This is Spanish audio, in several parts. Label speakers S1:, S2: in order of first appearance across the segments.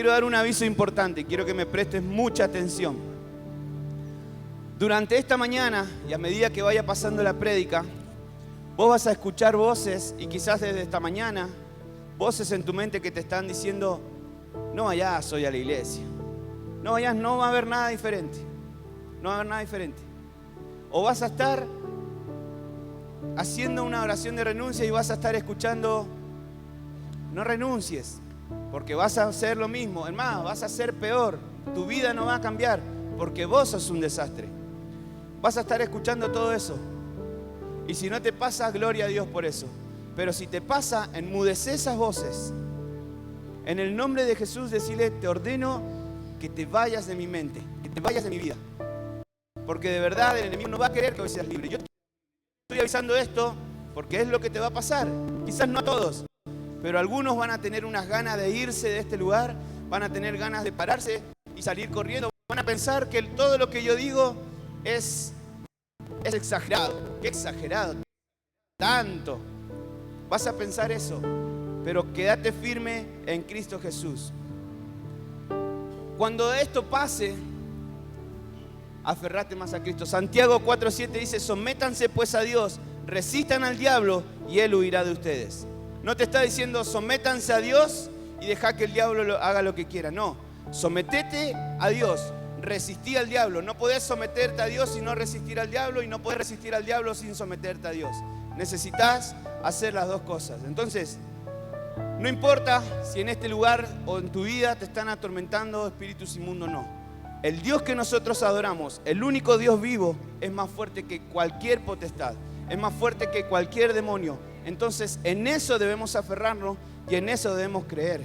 S1: quiero dar un aviso importante, quiero que me prestes mucha atención. Durante esta mañana y a medida que vaya pasando la prédica, vos vas a escuchar voces, y quizás desde esta mañana, voces en tu mente que te están diciendo: no vayas hoy a la iglesia, no vayas, no va a haber nada diferente, no va a haber nada diferente. O vas a estar haciendo una oración de renuncia y vas a estar escuchando: no renuncies, porque vas a hacer lo mismo, es más, vas a ser peor, tu vida no va a cambiar, porque vos sos un desastre. Vas a estar escuchando todo eso. Y si no te pasa, gloria a Dios por eso. Pero si te pasa, enmudece esas voces. En el nombre de Jesús, decirle: te ordeno que te vayas de mi mente, que te vayas de mi vida. Porque de verdad el enemigo no va a querer que hoy seas libre. Yo te estoy avisando esto porque es lo que te va a pasar. Quizás no a todos, pero algunos van a tener unas ganas de irse de este lugar, van a tener ganas de pararse y salir corriendo. Van a pensar que todo lo que yo digo es exagerado. ¡Qué exagerado! Tanto. Vas a pensar eso, pero quédate firme en Cristo Jesús. Cuando esto pase, aferrate más a Cristo. Santiago 4:7 dice: sométanse pues a Dios, resistan al diablo y Él huirá de ustedes. No te está diciendo sométanse a Dios y deja que el diablo haga lo que quiera. No, sometete a Dios, resistí al diablo. No podés someterte a Dios sin no resistir al diablo, y no podés resistir al diablo sin someterte a Dios. Necesitas hacer las dos cosas. Entonces, no importa si en este lugar o en tu vida te están atormentando espíritus inmundos, no. El Dios que nosotros adoramos, el único Dios vivo, es más fuerte que cualquier potestad, es más fuerte que cualquier demonio. Entonces, en eso debemos aferrarnos y en eso debemos creer.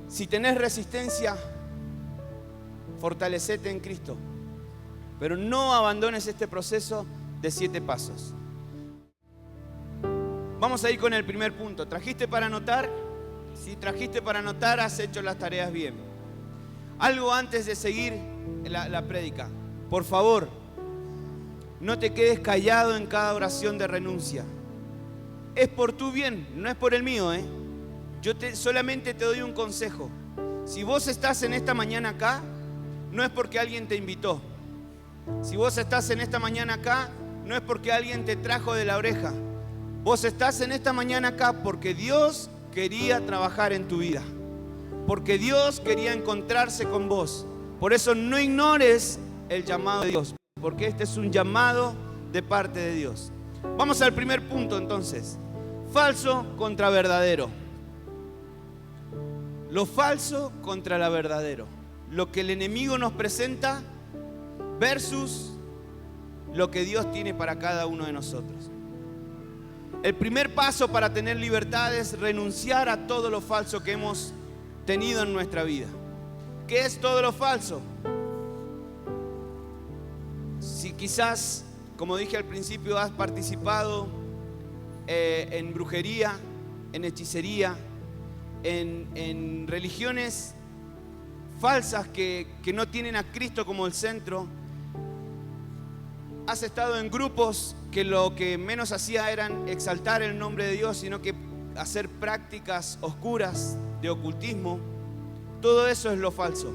S1: Si tenés resistencia, fortalecete en Cristo, pero no abandones este proceso de 7 pasos. Vamos a ir con el primer punto. ¿Trajiste para anotar? Si trajiste para anotar, has hecho las tareas bien. Algo antes de seguir la prédica. Por favor, no te quedes callado en cada oración de renuncia. Es por tu bien, no es por el mío, Yo solamente te doy un consejo. Si vos estás en esta mañana acá, no es porque alguien te invitó. Si vos estás en esta mañana acá, no es porque alguien te trajo de la oreja. Vos estás en esta mañana acá porque Dios quería trabajar en tu vida. Porque Dios quería encontrarse con vos. Por eso no ignores el llamado de Dios, porque este es un llamado de parte de Dios. Vamos al primer punto entonces. Falso contra verdadero. Lo falso contra lo verdadero. Lo que el enemigo nos presenta versus lo que Dios tiene para cada uno de nosotros. El primer paso para tener libertad es renunciar a todo lo falso que hemos tenido en nuestra vida. ¿Qué es todo lo falso? Si quizás, como dije al principio, has participado en brujería, en hechicería, en religiones falsas que no tienen a Cristo como el centro. Has estado en grupos que lo que menos hacía eran exaltar el nombre de Dios, sino que hacer prácticas oscuras de ocultismo. Todo eso es lo falso.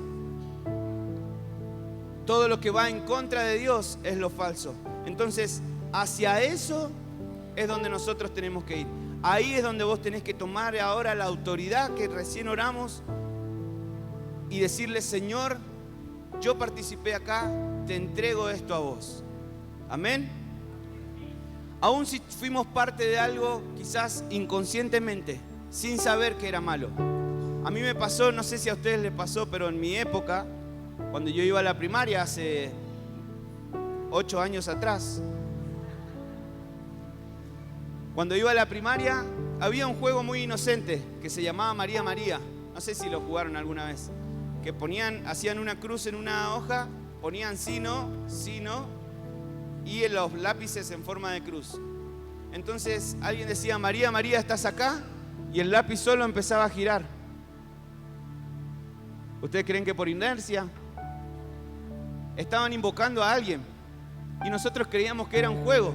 S1: Todo lo que va en contra de Dios es lo falso. Entonces, hacia eso es donde nosotros tenemos que ir. Ahí es donde vos tenés que tomar ahora la autoridad que recién oramos y decirle: Señor, yo participé acá, te entrego esto a vos. Amén. Aún si fuimos parte de algo, quizás inconscientemente, sin saber que era malo. A mí me pasó, no sé si a ustedes les pasó, pero en mi época, cuando yo iba a la primaria hace 8 años atrás, cuando iba a la primaria había un juego muy inocente que se llamaba María María. No sé si lo jugaron alguna vez. Que hacían una cruz en una hoja, ponían sí, no, y en los lápices en forma de cruz. Entonces alguien decía: María, María, ¿estás acá? Y el lápiz solo empezaba a girar. ¿Ustedes creen que por inercia? Estaban invocando a alguien y nosotros creíamos que era un juego.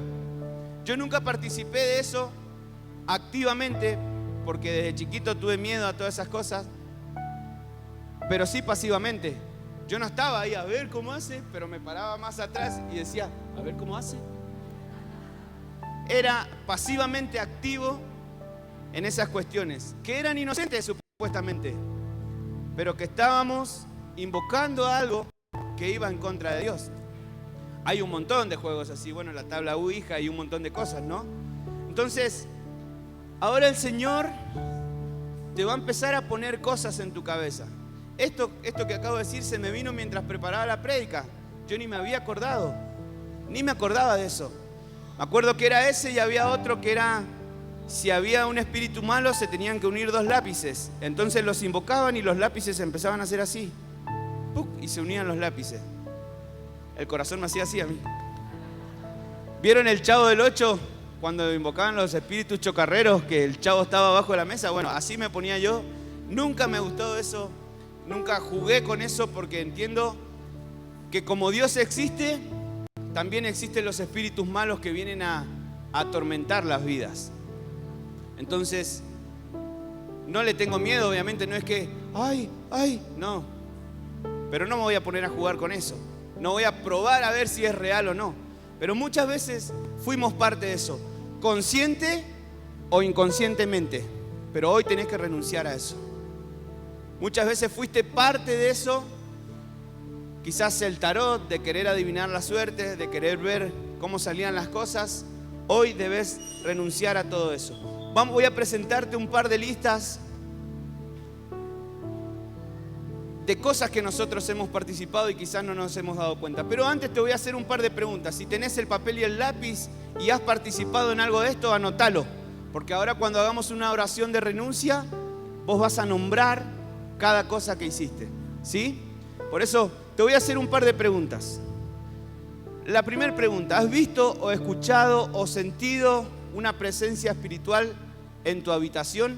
S1: Yo nunca participé de eso activamente porque desde chiquito tuve miedo a todas esas cosas, pero sí pasivamente. Yo no estaba ahí a ver cómo hace, pero me paraba más atrás y decía, a ver cómo hace. Era pasivamente activo en esas cuestiones, que eran inocentes supuestamente, pero que estábamos invocando algo que iba en contra de Dios. Hay un montón de juegos así, bueno, la tabla Ouija y un montón de cosas, ¿no? Entonces, ahora el Señor te va a empezar a poner cosas en tu cabeza. Esto que acabo de decir se me vino mientras preparaba la prédica. Yo ni me había acordado, ni me acordaba de eso. Me acuerdo que era ese y había otro que era, si había un espíritu malo se tenían que unir dos lápices. Entonces los invocaban y los lápices empezaban a hacer así. ¡Puc! Y se unían los lápices. El corazón me hacía así a mí. ¿Vieron el Chavo del 8? Cuando invocaban los espíritus chocarreros, que el chavo estaba abajo de la mesa. Bueno, así me ponía yo. Nunca me gustó eso. Nunca jugué con eso porque entiendo que como Dios existe, también existen los espíritus malos que vienen a atormentar las vidas. Entonces, no le tengo miedo, obviamente, no es que, no. Pero no me voy a poner a jugar con eso. No voy a probar a ver si es real o no. Pero muchas veces fuimos parte de eso, consciente o inconscientemente. Pero hoy tenés que renunciar a eso. Muchas veces fuiste parte de eso, quizás el tarot, de querer adivinar la suerte, de querer ver cómo salían las cosas. Hoy debes renunciar a todo eso. Voy a presentarte un par de listas de cosas que nosotros hemos participado y quizás no nos hemos dado cuenta. Pero antes te voy a hacer un par de preguntas. Si tenés el papel y el lápiz y has participado en algo de esto, anótalo. Porque ahora cuando hagamos una oración de renuncia, vos vas a nombrar cada cosa que hiciste, ¿sí? Por eso te voy a hacer un par de preguntas. La primera pregunta, ¿has visto o escuchado o sentido una presencia espiritual en tu habitación?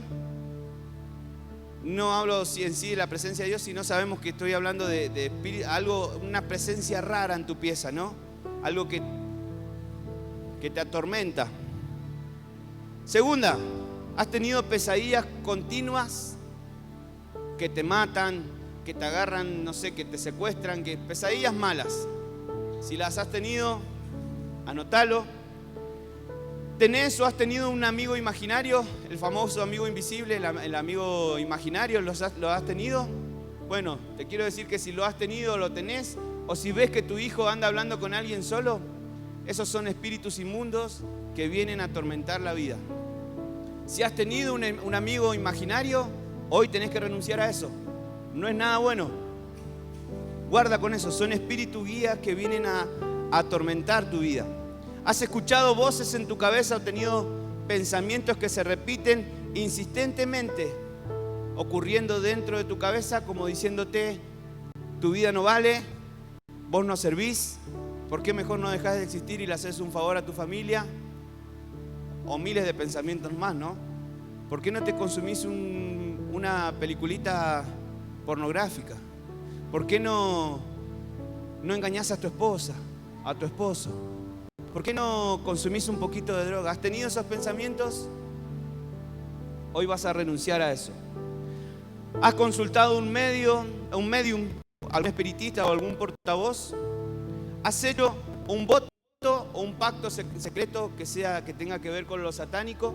S1: No hablo en sí de la presencia de Dios, sino sabemos que estoy hablando de algo, una presencia rara en tu pieza, ¿no? Algo que te atormenta. Segunda, ¿has tenido pesadillas continuas que te matan, que te agarran, no sé, que te secuestran, pesadillas malas? Si las has tenido, anótalo. ¿Tenés o has tenido un amigo imaginario? El famoso amigo invisible, el amigo imaginario, ¿lo has tenido? Bueno, te quiero decir que si lo has tenido, lo tenés, o si ves que tu hijo anda hablando con alguien solo, esos son espíritus inmundos que vienen a atormentar la vida. Si has tenido un amigo imaginario, hoy tenés que renunciar a eso. No es nada bueno. Guarda con eso, son espíritus guías que vienen a atormentar tu vida. ¿Has escuchado voces en tu cabeza o tenido pensamientos que se repiten insistentemente ocurriendo dentro de tu cabeza como diciéndote tu vida no vale, vos no servís, ¿por qué mejor no dejás de existir y le haces un favor a tu familia? O miles de pensamientos más, ¿no? ¿Por qué no te consumís una peliculita pornográfica? ¿Por qué no engañás a tu esposa, a tu esposo? ¿Por qué no consumís un poquito de droga? ¿Has tenido esos pensamientos? Hoy vas a renunciar a eso. ¿Has consultado a un medium, algún espiritista o algún portavoz? ¿Has hecho un voto o un pacto secreto que tenga que ver con lo satánico?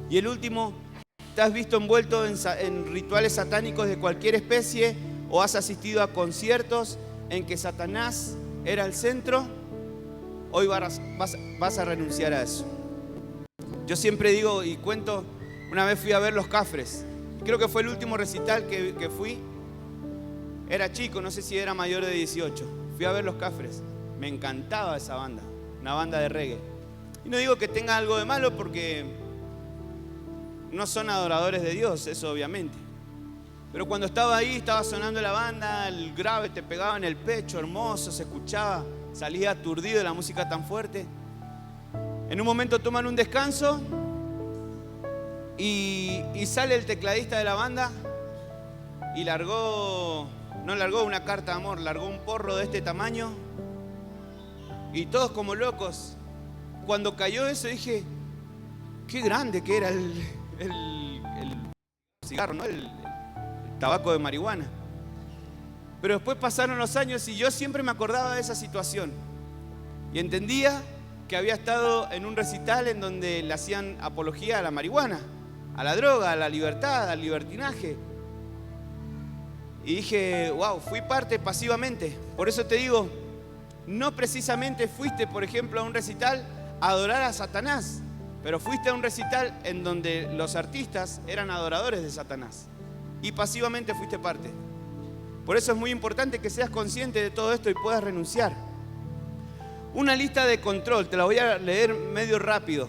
S1: Y el último, ¿te has visto envuelto en rituales satánicos de cualquier especie o has asistido a conciertos en que Satanás era el centro? Hoy vas a renunciar a eso. Yo siempre digo y cuento, una vez fui a ver Los Cafres. Creo que fue el último recital que fui. Era chico, no sé si era mayor de 18. Fui a ver Los Cafres. Me encantaba esa banda, una banda de reggae. Y no digo que tenga algo de malo porque no son adoradores de Dios, eso obviamente. Pero cuando estaba ahí, estaba sonando la banda, el grave te pegaba en el pecho, hermoso, se escuchaba, salía aturdido de la música tan fuerte. En un momento toman un descanso y sale el tecladista de la banda y no largó una carta de amor, largó un porro de este tamaño y todos como locos. Cuando cayó eso dije, qué grande que era el cigarro, ¿no? El tabaco de marihuana. Pero después pasaron los años y yo siempre me acordaba de esa situación. Y entendía que había estado en un recital en donde le hacían apología a la marihuana, a la droga, a la libertad, al libertinaje. Y dije, wow, fui parte pasivamente. Por eso te digo, no precisamente fuiste, por ejemplo, a un recital a adorar a Satanás, pero fuiste a un recital en donde los artistas eran adoradores de Satanás. Y pasivamente fuiste parte. Por eso es muy importante que seas consciente de todo esto y puedas renunciar. Una lista de control, te la voy a leer medio rápido.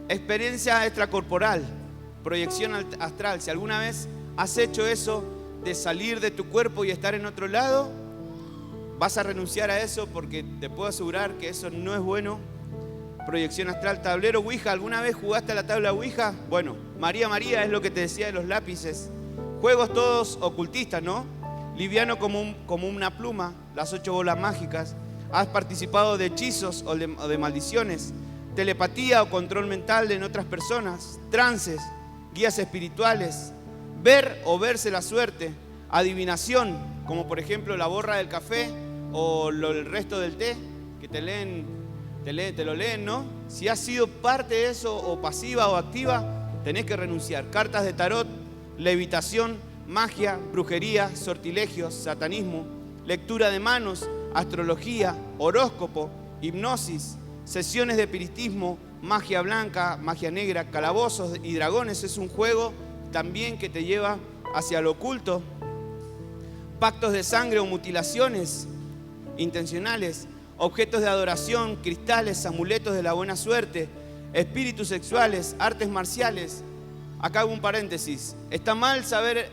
S1: Experiencia extracorporal, proyección astral. Si alguna vez has hecho eso de salir de tu cuerpo y estar en otro lado, vas a renunciar a eso porque te puedo asegurar que eso no es bueno. Proyección astral, tablero Ouija. ¿Alguna vez jugaste a la tabla Ouija? Bueno, María María es lo que te decía de los lápices. Juegos todos ocultistas, ¿no? Liviano como una pluma, las 8 bolas mágicas. Has participado de hechizos o de maldiciones, telepatía o control mental en otras personas, trances, guías espirituales, ver o verse la suerte, adivinación, como por ejemplo la borra del café o el resto del té, que te lo leen, ¿no? Si has sido parte de eso, o pasiva o activa, tenés que renunciar. Cartas de tarot, levitación, magia, brujería, sortilegios, satanismo, lectura de manos, astrología, horóscopo, hipnosis, sesiones de espiritismo, magia blanca, magia negra, calabozos y dragones. Es un juego también que te lleva hacia lo oculto. Pactos de sangre o mutilaciones intencionales, objetos de adoración, cristales, amuletos de la buena suerte, espíritus sexuales, artes marciales. Acá hago un paréntesis. ¿Está mal saber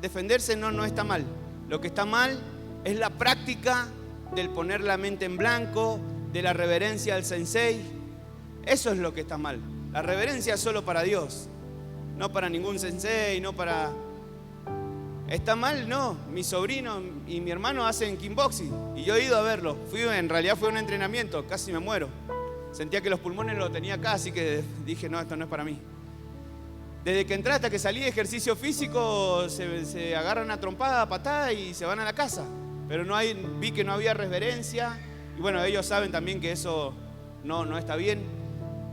S1: defenderse? No, no está mal. Lo que está mal es la práctica del poner la mente en blanco, de la reverencia al sensei. Eso es lo que está mal. La reverencia es solo para Dios, no para ningún sensei, no para... ¿Está mal? No. Mi sobrino y mi hermano hacen kickboxing y yo he ido a verlo. En realidad fue un entrenamiento, casi me muero. Sentía que los pulmones los tenía acá, así que dije, no, esto no es para mí. Desde que entré hasta que salí de ejercicio físico, se agarran a trompada, a patada y se van a la casa. Pero vi que no había reverencia. Y bueno, ellos saben también que eso no está bien.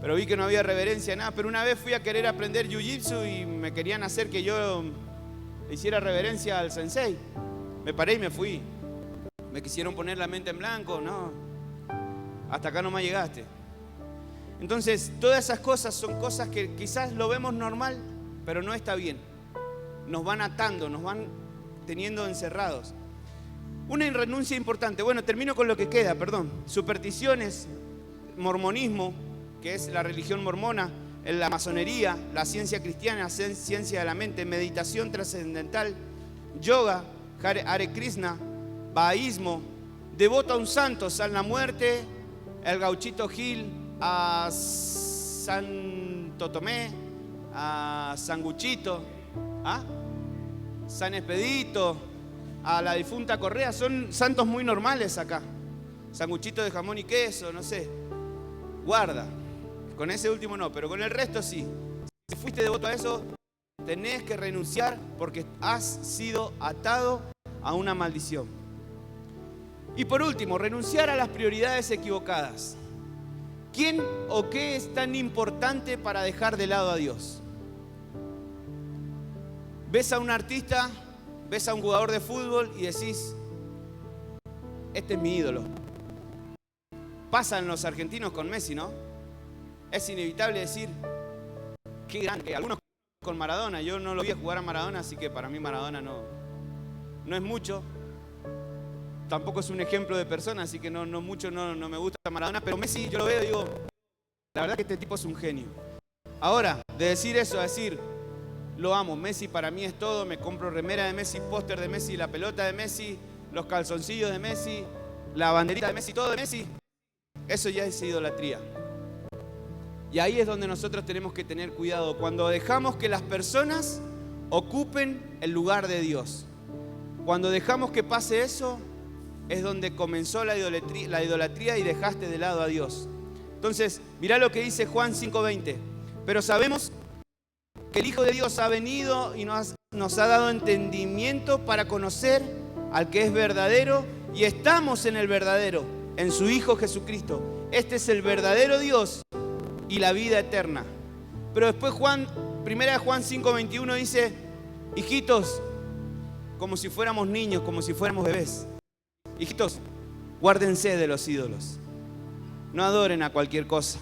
S1: Pero vi que no había reverencia, nada. Pero una vez fui a querer aprender jiu-jitsu y me querían hacer que yo le hiciera reverencia al sensei. Me paré y me fui. Me quisieron poner la mente en blanco, no. Hasta acá nomás llegaste. Entonces, todas esas cosas son cosas que quizás lo vemos normal, pero no está bien. Nos van atando, nos van teniendo encerrados. Una renuncia importante. Bueno, termino con lo que queda, perdón. Supersticiones, mormonismo, que es la religión mormona, la masonería, la ciencia cristiana, ciencia de la mente, meditación trascendental, yoga, Hare Krishna, bahaísmo, devoto a un santo, San la Muerte, el Gauchito Gil, a Santo Tomé, a San Guchito, San Expedito, a la difunta Correa. Son santos muy normales acá. Sanguchito de jamón y queso, no sé. Guarda. Con ese último no, pero con el resto sí. Si fuiste devoto a eso, tenés que renunciar porque has sido atado a una maldición. Y por último, renunciar a las prioridades equivocadas. ¿Quién o qué es tan importante para dejar de lado a Dios? Ves a un artista, ves a un jugador de fútbol y decís, este es mi ídolo. Pasan los argentinos con Messi, ¿no? Es inevitable decir, qué grande. Algunos con Maradona, yo no lo vi jugar a Maradona, así que para mí Maradona no es mucho. Tampoco es un ejemplo de persona, así que no me gusta Maradona, pero Messi yo lo veo y digo, la verdad que este tipo es un genio. Ahora, de decir eso a decir, lo amo, Messi para mí es todo, me compro remera de Messi, póster de Messi, la pelota de Messi, los calzoncillos de Messi, la banderita de Messi, todo de Messi, eso ya es idolatría. Y ahí es donde nosotros tenemos que tener cuidado, cuando dejamos que las personas ocupen el lugar de Dios. Cuando dejamos que pase eso, es donde comenzó la idolatría y dejaste de lado a Dios. Entonces, mirá lo que dice Juan 5:20. Pero sabemos que el Hijo de Dios ha venido y nos ha dado entendimiento para conocer al que es verdadero y estamos en el verdadero, en su Hijo Jesucristo. Este es el verdadero Dios y la vida eterna. Pero después primera de Juan 5:21 dice, hijitos, como si fuéramos niños, como si fuéramos bebés. Hijitos, guárdense de los ídolos. No adoren a cualquier cosa,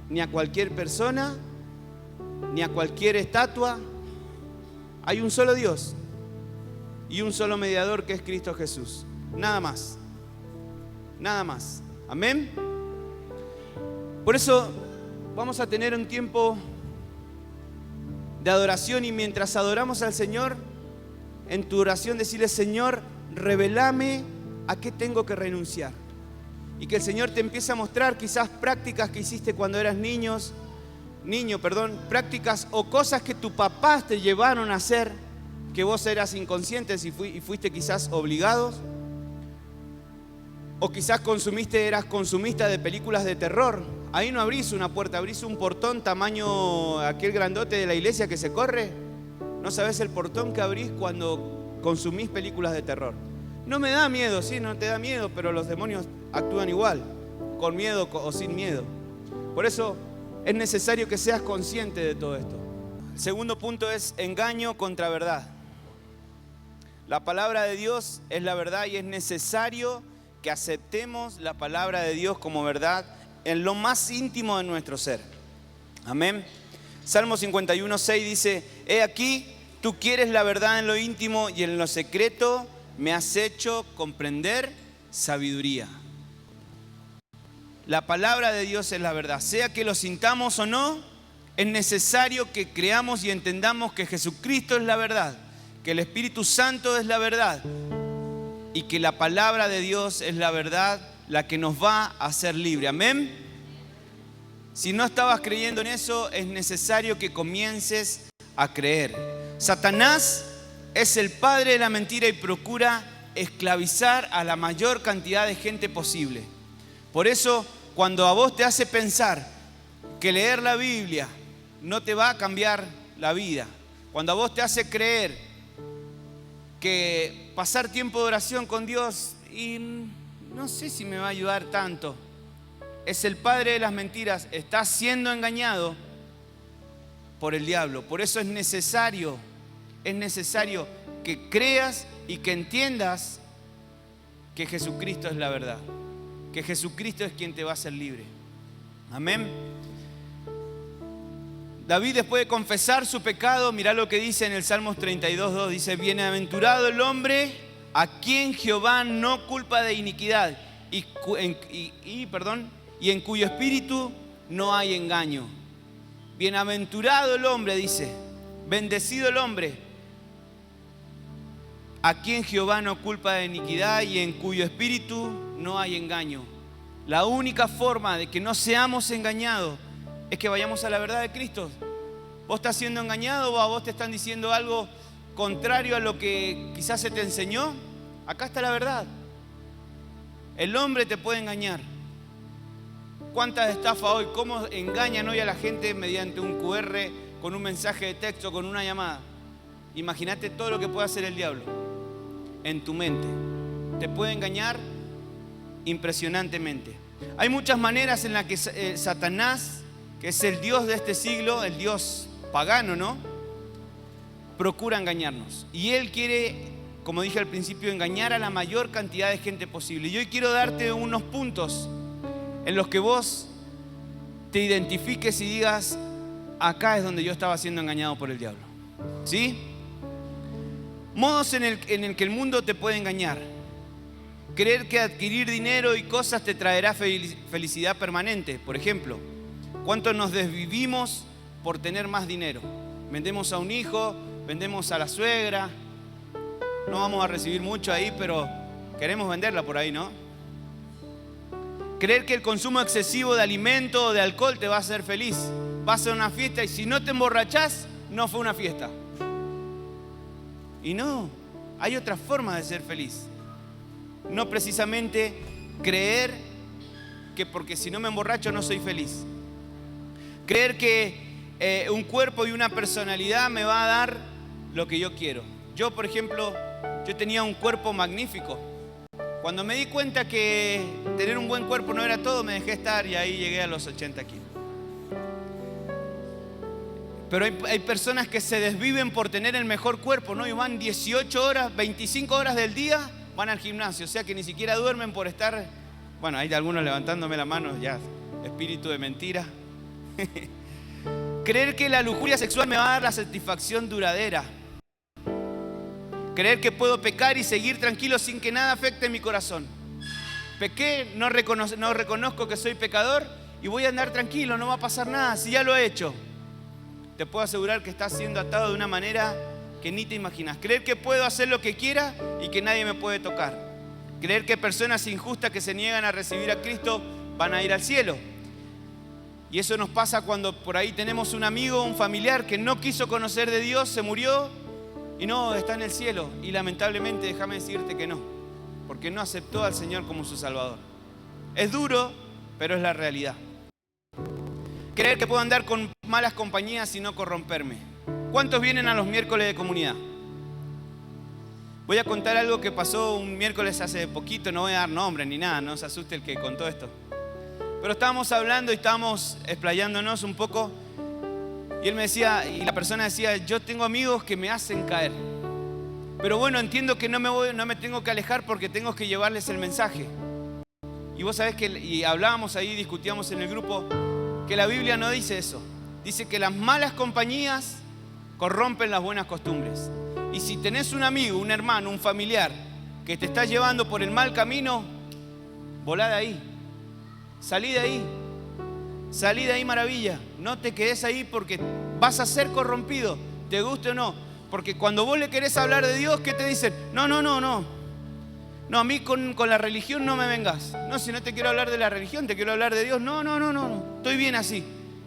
S1: ni a cualquier persona, ni a cualquier estatua. Hay un solo Dios y un solo mediador, que es Cristo Jesús. Nada más. Nada más. Amén. Por eso vamos a tener un tiempo de adoración, y mientras adoramos al Señor, en tu oración decirle: Señor, revelame a qué tengo que renunciar. Y que el Señor te empiece a mostrar quizás prácticas que hiciste cuando eras niño, prácticas o cosas que tus papás te llevaron a hacer, que vos eras inconsciente y fuiste quizás obligados. O quizás eras consumista de películas de terror. Ahí no abrís una puerta, abrís un portón tamaño aquel grandote de la iglesia que se corre. No sabés el portón que abrís cuando consumís películas de terror. No me da miedo, sí, no te da miedo, pero los demonios actúan igual, con miedo o sin miedo. Por eso es necesario que seas consciente de todo esto. El segundo punto es engaño contra verdad. La palabra de Dios es la verdad y es necesario que aceptemos la palabra de Dios como verdad en lo más íntimo de nuestro ser. Amén. Salmo 51:6 dice: he aquí, tú quieres la verdad en lo íntimo y en lo secreto me has hecho comprender sabiduría. La palabra de Dios es la verdad. Sea que lo sintamos o no, es necesario que creamos y entendamos que Jesucristo es la verdad, que el Espíritu Santo es la verdad y que la palabra de Dios es la verdad, la que nos va a hacer libre. Amén. Si no estabas creyendo en eso, es necesario que comiences a creer. Satanás es el padre de la mentira y procura esclavizar a la mayor cantidad de gente posible. Por eso, cuando a vos te hace pensar que leer la Biblia no te va a cambiar la vida, cuando a vos te hace creer que pasar tiempo de oración con Dios y no sé si me va a ayudar tanto, es el padre de las mentiras, está siendo engañado por el diablo. Por eso es necesario que creas y que entiendas que Jesucristo es la verdad, que Jesucristo es quien te va a hacer libre. Amén. David, después de confesar su pecado, mirá lo que dice en el Salmos 32:2, dice: bienaventurado el hombre a quien Jehová no culpa de iniquidad y en cuyo espíritu no hay engaño. Bienaventurado el hombre, dice, bendecido el hombre a quien Jehová no culpa de iniquidad y en cuyo espíritu no hay engaño. La única forma de que no seamos engañados es que vayamos a la verdad de Cristo. ¿Vos estás siendo engañado o a vos te están diciendo algo contrario a lo que quizás se te enseñó? Acá está la verdad. El hombre te puede engañar. ¿Cuántas estafas hoy? ¿Cómo engañan hoy a la gente mediante un QR, con un mensaje de texto, con una llamada? Imagínate todo lo que puede hacer el diablo en tu mente. Te puede engañar impresionantemente. Hay muchas maneras en las que Satanás, que es el Dios de este siglo, el Dios pagano, ¿no?, procura engañarnos. Y él quiere, como dije al principio, engañar a la mayor cantidad de gente posible. Y hoy quiero darte unos puntos en los que vos te identifiques y digas: acá es donde yo estaba siendo engañado por el diablo. ¿Sí? Modos en el que el mundo te puede engañar. Creer que adquirir dinero y cosas te traerá felicidad permanente. Por ejemplo, ¿cuántos nos desvivimos por tener más dinero? Vendemos a un hijo, vendemos a la suegra. No vamos a recibir mucho ahí, pero queremos venderla por ahí, ¿no? Creer que el consumo excesivo de alimento o de alcohol te va a hacer feliz. Vas a una fiesta y si no te emborrachás, no fue una fiesta. Y no, hay otra forma de ser feliz. No precisamente creer que porque si no me emborracho no soy feliz. Creer que un cuerpo y una personalidad me va a dar lo que yo quiero. Yo, por ejemplo, Yo tenía un cuerpo magnífico. Cuando me di cuenta que tener un buen cuerpo no era todo, me dejé estar y ahí llegué a los 80 kilos. Pero hay personas que se desviven por tener el mejor cuerpo, ¿no? Y van 18 horas, 25 horas del día, van al gimnasio. O sea que ni siquiera duermen por estar... Bueno, hay algunos levantándome la mano, ya, espíritu de mentira. Creer que la lujuria sexual me va a dar la satisfacción duradera. Creer que puedo pecar y seguir tranquilo sin que nada afecte mi corazón. Pequé, no reconozco que soy pecador y voy a andar tranquilo, no va a pasar nada, si ya lo he hecho. Te puedo asegurar que estás siendo atado de una manera que ni te imaginas. Creer que puedo hacer lo que quiera y que nadie me puede tocar. Creer que personas injustas que se niegan a recibir a Cristo van a ir al cielo. Y eso nos pasa cuando por ahí tenemos un amigo, un familiar que no quiso conocer de Dios, se murió y no, está en el cielo. Y lamentablemente déjame decirte que no, porque no aceptó al Señor como su Salvador. Es duro, pero es la realidad. Creer que puedo andar con malas compañías y no corromperme. ¿Cuántos vienen a los miércoles de comunidad? Voy a contar algo que pasó un miércoles hace poquito, no voy a dar nombre ni nada, no se asuste el que contó esto. Pero estábamos hablando y estábamos explayándonos un poco y él me decía, y la persona decía, yo tengo amigos que me hacen caer. Pero bueno, entiendo que no me tengo que alejar porque tengo que llevarles el mensaje. Y vos sabés que, y hablábamos ahí, discutíamos en el grupo, que la Biblia no dice eso. Dice que las malas compañías corrompen las buenas costumbres. Y si tenés un amigo, un hermano, un familiar que te está llevando por el mal camino, volá de ahí. Salí de ahí. Salí de ahí, maravilla. No te quedes ahí porque vas a ser corrompido, te guste o no. Porque cuando vos le querés hablar de Dios, ¿qué te dicen? No. No, a mí con la religión no me vengas. No, si no te quiero hablar de la religión, te quiero hablar de Dios. No. Estoy bien así.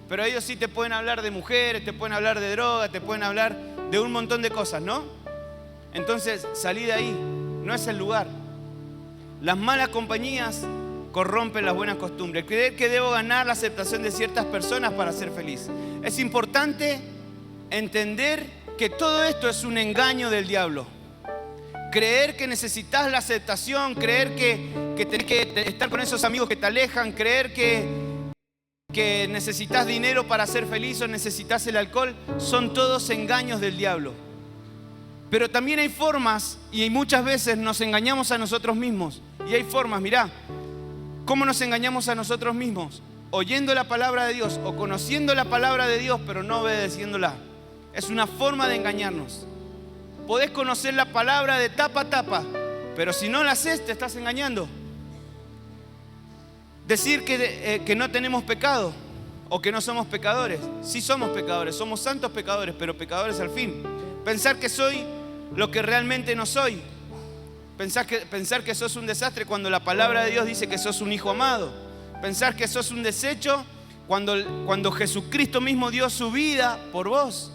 S1: Pero ellos sí te pueden hablar de mujeres, te pueden hablar de droga, te pueden hablar de un montón de cosas, ¿no? Entonces, salí de ahí. No es el lugar. Las malas compañías corrompen las buenas costumbres. Creer que debo ganar la aceptación de ciertas personas para ser feliz. Es importante entender que todo esto es un engaño del diablo. Creer que necesitas la aceptación, creer que tenés que estar con esos amigos que te alejan, creer que necesitas dinero para ser feliz o necesitas el alcohol, son todos engaños del diablo. Pero también hay formas, y muchas veces nos engañamos a nosotros mismos. Y hay formas, mirá, ¿cómo nos engañamos a nosotros mismos? Oyendo la palabra de Dios o conociendo la palabra de Dios, pero no obedeciéndola. Es una forma de engañarnos. Podés conocer la palabra de tapa a tapa, pero si no la haces, te estás engañando. Decir que no tenemos pecado o que no somos pecadores. Sí somos pecadores, somos santos pecadores, pero pecadores al fin. Pensar que soy lo que realmente no soy. Pensar que sos un desastre cuando la palabra de Dios dice que sos un hijo amado. Pensar que sos un desecho cuando Jesucristo mismo dio su vida por vos.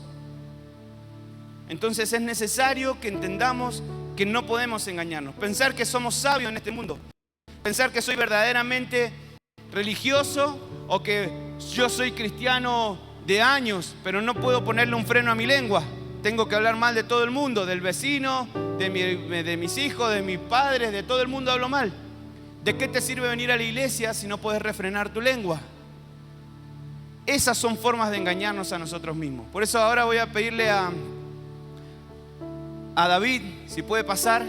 S1: Entonces es necesario que entendamos que no podemos engañarnos. Pensar que somos sabios en este mundo. Pensar que soy verdaderamente religioso o que yo soy cristiano de años, pero no puedo ponerle un freno a mi lengua. Tengo que hablar mal de todo el mundo, del vecino, de mis hijos, de mis padres, de todo el mundo hablo mal. ¿De qué te sirve venir a la iglesia si no puedes refrenar tu lengua? Esas son formas de engañarnos a nosotros mismos. Por eso ahora voy a pedirle a David, si puede pasar,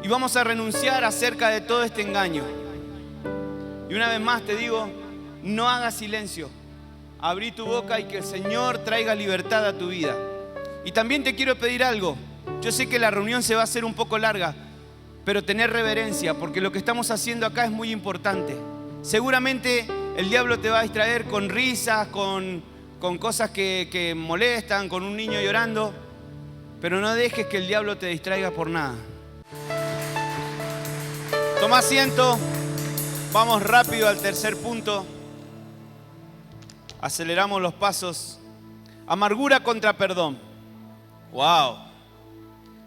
S1: y vamos a renunciar acerca de todo este engaño. Y una vez más te digo, no hagas silencio. Abrí tu boca y que el Señor traiga libertad a tu vida. Y también te quiero pedir algo. Yo sé que la reunión se va a hacer un poco larga, pero tener reverencia, porque lo que estamos haciendo acá es muy importante. Seguramente el diablo te va a distraer con risas, con cosas que molestan, con un niño llorando, pero no dejes que el diablo te distraiga por nada. Toma asiento. Vamos rápido al tercer punto. Aceleramos los pasos. Amargura contra perdón. Wow.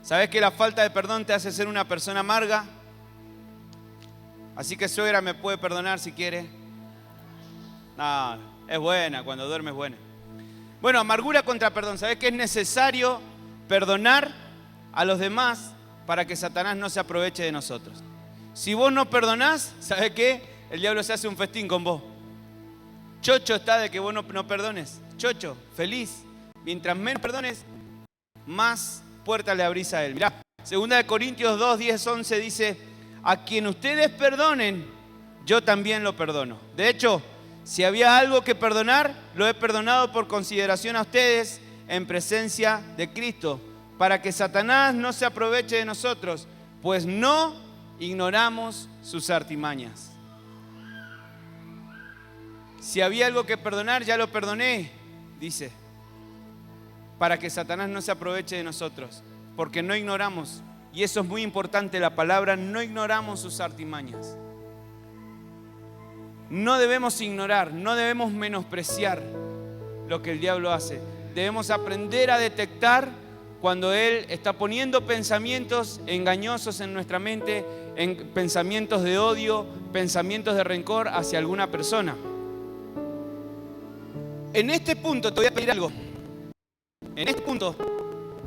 S1: ¿Sabes que la falta de perdón te hace ser una persona amarga? Así que suegra me puede perdonar si quiere. No, es buena, cuando duerme es buena. Bueno, amargura contra perdón. ¿Sabes que es necesario perdonar a los demás para que Satanás no se aproveche de nosotros. Si vos no perdonás, ¿sabés qué? El diablo se hace un festín con vos. Chocho está de que vos no perdones. Chocho, feliz. Mientras menos perdones, más puertas le abrís a él. Mirá, 2 Corintios 2, 10, 11 dice: a quien ustedes perdonen, yo también lo perdono. De hecho, si había algo que perdonar, lo he perdonado por consideración a ustedes en presencia de Cristo, para que Satanás no se aproveche de nosotros, pues no ignoramos sus artimañas. Si había algo que perdonar, ya lo perdoné, dice, para que Satanás no se aproveche de nosotros, porque no ignoramos, y eso es muy importante, la palabra, no ignoramos sus artimañas. No debemos ignorar, no debemos menospreciar lo que el diablo hace. Debemos aprender a detectar cuando él está poniendo pensamientos engañosos en nuestra mente, en pensamientos de odio, pensamientos de rencor hacia alguna persona. En este punto te voy a pedir algo. En este punto,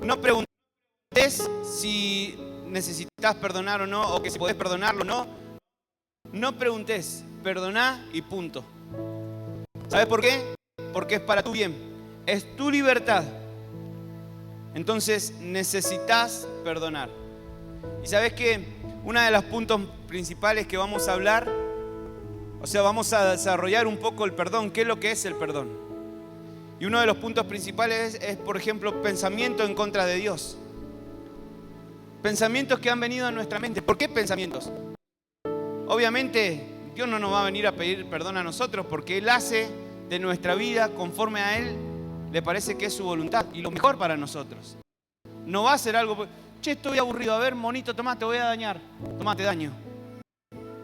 S1: no preguntes si necesitas perdonar o no, o que si podés perdonarlo o no. No preguntes, perdoná y punto. ¿Sabes por qué? Porque es para tu bien, es tu libertad. Entonces necesitas perdonar. Y sabes que uno de los puntos principales que vamos a hablar, vamos a desarrollar un poco el perdón. ¿Qué es lo que es el perdón? Y uno de los puntos principales es, por ejemplo, pensamiento en contra de Dios. Pensamientos que han venido a nuestra mente. ¿Por qué pensamientos? Obviamente, Dios no nos va a venir a pedir perdón a nosotros porque Él hace de nuestra vida conforme a Él le parece que es su voluntad y lo mejor para nosotros. No va a ser algo, che, estoy aburrido, a ver, monito, tomá, te voy a dañar. Tomá, te daño.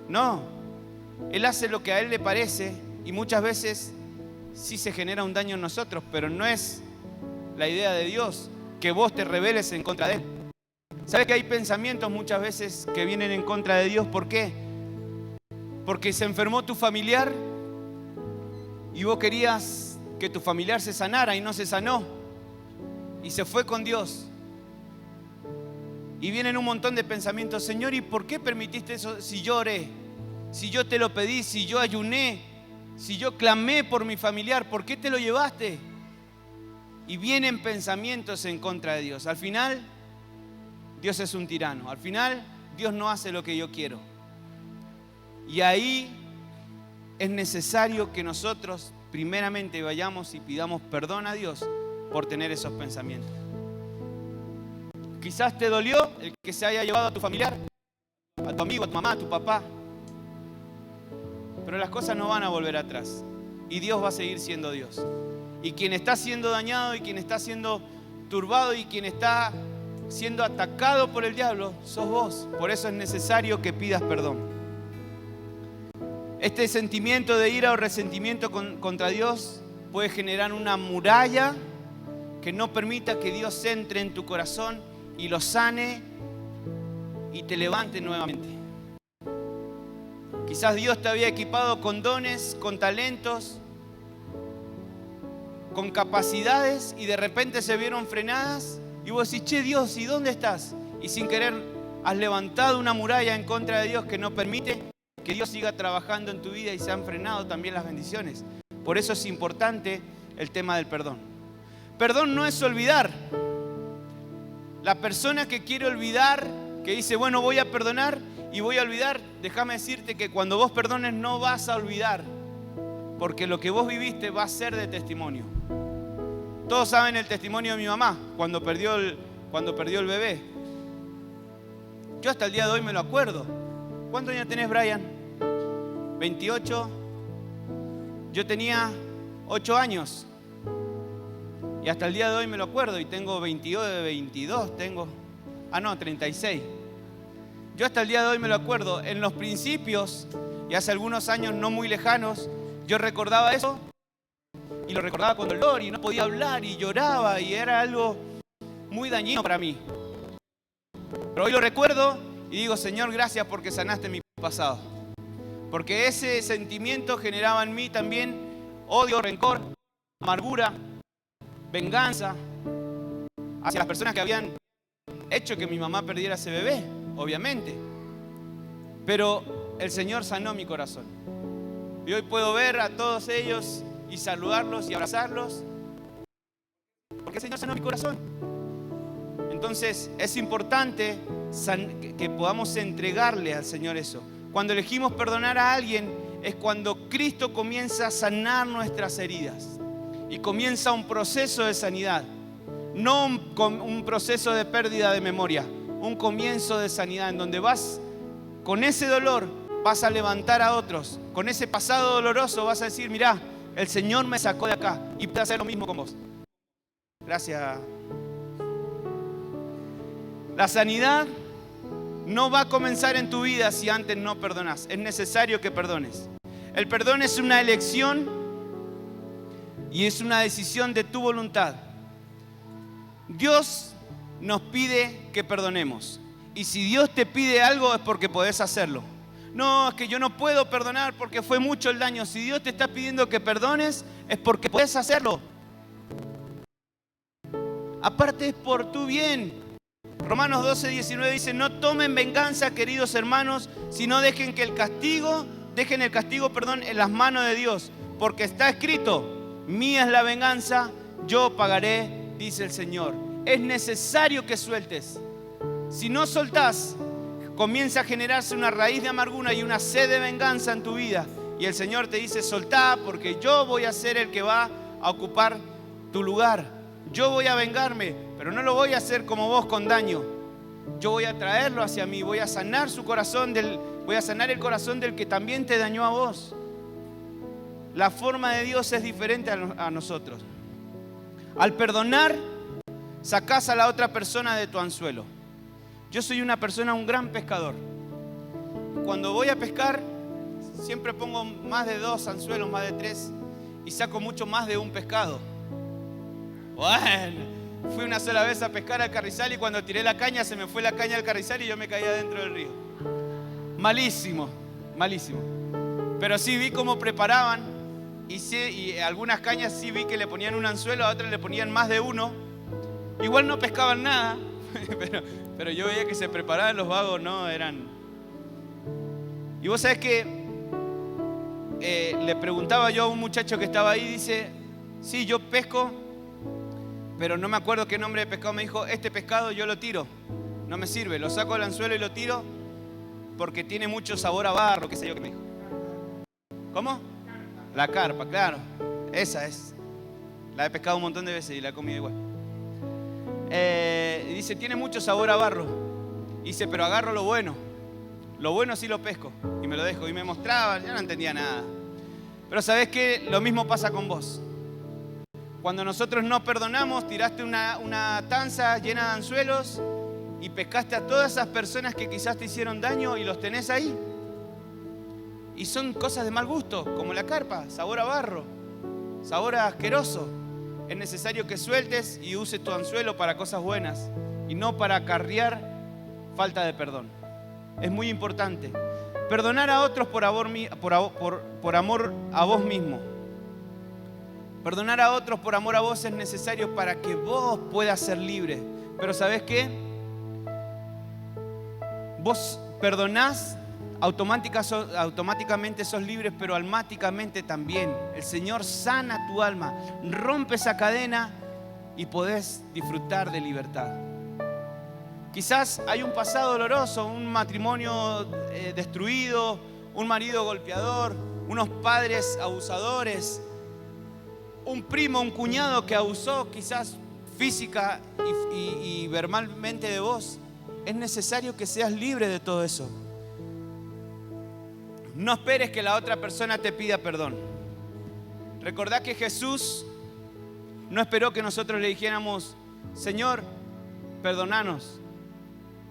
S1: No, Él hace lo que a Él le parece y muchas veces sí se genera un daño en nosotros, pero no es la idea de Dios que vos te rebeles en contra de Él. ¿Sabes que hay pensamientos muchas veces que vienen en contra de Dios? ¿Por qué? Porque se enfermó tu familiar y vos querías que tu familiar se sanara y no se sanó y se fue con Dios. Y vienen un montón de pensamientos: Señor, ¿y por qué permitiste eso? Si yo oré, si yo te lo pedí, si yo ayuné, si yo clamé por mi familiar, ¿por qué te lo llevaste? Y vienen pensamientos en contra de Dios. Al final, Dios es un tirano. Al final, Dios no hace lo que yo quiero. Y ahí es necesario que nosotros primeramente vayamos y pidamos perdón a Dios por tener esos pensamientos. Quizás te dolió el que se haya llevado a tu familiar, a tu amigo, a tu mamá, a tu papá. Pero las cosas no van a volver atrás. Y Dios va a seguir siendo Dios. Y quien está siendo dañado y quien está siendo turbado y quien está siendo atacado por el diablo, sos vos. Por eso es necesario que pidas perdón. Este sentimiento de ira o resentimiento contra Dios puede generar una muralla que no permita que Dios entre en tu corazón y lo sane y te levante nuevamente. Quizás Dios te había equipado con dones, con talentos, con capacidades y de repente se vieron frenadas y vos decís: che, Dios, ¿y dónde estás? Y sin querer has levantado una muralla en contra de Dios que no permite que Dios siga trabajando en tu vida y se han frenado también las bendiciones. Por eso es importante el tema del perdón. Perdón no es olvidar. La persona que quiere olvidar, que dice, bueno, voy a perdonar y voy a olvidar, déjame decirte que cuando vos perdones no vas a olvidar, porque lo que vos viviste va a ser de testimonio. Todos saben el testimonio de mi mamá cuando perdió el bebé. Yo hasta el día de hoy me lo acuerdo. ¿Cuántos años tenés, Brian? 28. Yo tenía 8 años. Y hasta el día de hoy me lo acuerdo. Y tengo 22 tengo. 36. Yo hasta el día de hoy me lo acuerdo. En los principios, y hace algunos años no muy lejanos, yo recordaba eso. Y lo recordaba con dolor y no podía hablar y lloraba. Y era algo muy dañino para mí. Pero hoy lo recuerdo y digo, Señor, gracias porque sanaste mi pasado. Porque ese sentimiento generaba en mí también odio, rencor, amargura, venganza hacia las personas que habían hecho que mi mamá perdiera ese bebé, obviamente. Pero el Señor sanó mi corazón. Y hoy puedo ver a todos ellos y saludarlos y abrazarlos, porque el Señor sanó mi corazón. Entonces es importante que podamos entregarle al Señor eso. Cuando elegimos perdonar a alguien es cuando Cristo comienza a sanar nuestras heridas y comienza un proceso de sanidad, no un proceso de pérdida de memoria, un comienzo de sanidad en donde vas con ese dolor, vas a levantar a otros, con ese pasado doloroso vas a decir, mirá, el Señor me sacó de acá y puede hacer lo mismo con vos. Gracias. La sanidad no va a comenzar en tu vida si antes no perdonas. Es necesario que perdones. El perdón es una elección y es una decisión de tu voluntad. Dios nos pide que perdonemos. Y si Dios te pide algo es porque podés hacerlo. No, es que yo no puedo perdonar porque fue mucho el daño. Si Dios te está pidiendo que perdones es porque podés hacerlo. Aparte es por tu bien. Romanos 12:19 dice, no tomen venganza, queridos hermanos, sino dejen el castigo en las manos de Dios, porque está escrito, mía es la venganza, yo pagaré, dice el Señor. Es necesario que sueltes. Si no soltás, comienza a generarse una raíz de amargura y una sed de venganza en tu vida. Y el Señor te dice, soltá, porque yo voy a ser el que va a ocupar tu lugar. Yo voy a vengarme, pero no lo voy a hacer como vos con daño. Yo voy a traerlo hacia mí, voy a sanar su corazón, voy a sanar el corazón del que también te dañó a vos. La forma de Dios es diferente a nosotros. Al perdonar, sacás a la otra persona de tu anzuelo. Yo soy una persona, un gran pescador. Cuando voy a pescar, siempre pongo más de 2 anzuelos, más de 3, y saco mucho más de un pescado. Bueno, fui una sola vez a pescar al carrizal y cuando tiré la caña se me fue la caña al carrizal y yo me caí adentro del río. Malísimo, malísimo. Pero sí vi cómo preparaban y algunas cañas sí vi que le ponían un anzuelo, a otras le ponían más de uno. Igual no pescaban nada, pero yo veía que se preparaban los vagos, ¿no? Y vos sabés que le preguntaba yo a un muchacho que estaba ahí, dice, sí, yo pesco, pero no me acuerdo qué nombre de pescado. Me dijo, este pescado yo lo tiro, no me sirve, lo saco del anzuelo y lo tiro porque tiene mucho sabor a barro, qué sé yo que me dijo. ¿Cómo? La carpa, claro, esa es. La he pescado un montón de veces y la he comido igual. Y dice, tiene mucho sabor a barro. Y dice, pero agarro lo bueno sí lo pesco. Y me lo dejo, y me mostraba, yo no entendía nada. Pero ¿sabés qué? Lo mismo pasa con vos. Cuando nosotros no perdonamos, tiraste una tanza llena de anzuelos y pescaste a todas esas personas que quizás te hicieron daño y los tenés ahí. Y son cosas de mal gusto, como la carpa, sabor a barro, sabor a asqueroso. Es necesario que sueltes y uses tu anzuelo para cosas buenas y no para acarrear falta de perdón. Es muy importante. Perdonar a otros por amor a vos mismo. Perdonar a otros por amor a vos es necesario para que vos puedas ser libre. Pero ¿sabés qué? Vos perdonás, automáticamente sos libre, pero almáticamente también. El Señor sana tu alma, rompe esa cadena y podés disfrutar de libertad. Quizás hay un pasado doloroso, un matrimonio destruido, un marido golpeador, unos padres abusadores, un primo, un cuñado que abusó quizás física y verbalmente de vos. Es necesario que seas libre de todo eso. No esperes que la otra persona te pida perdón. Recordá que Jesús no esperó que nosotros le dijéramos, Señor, perdonanos.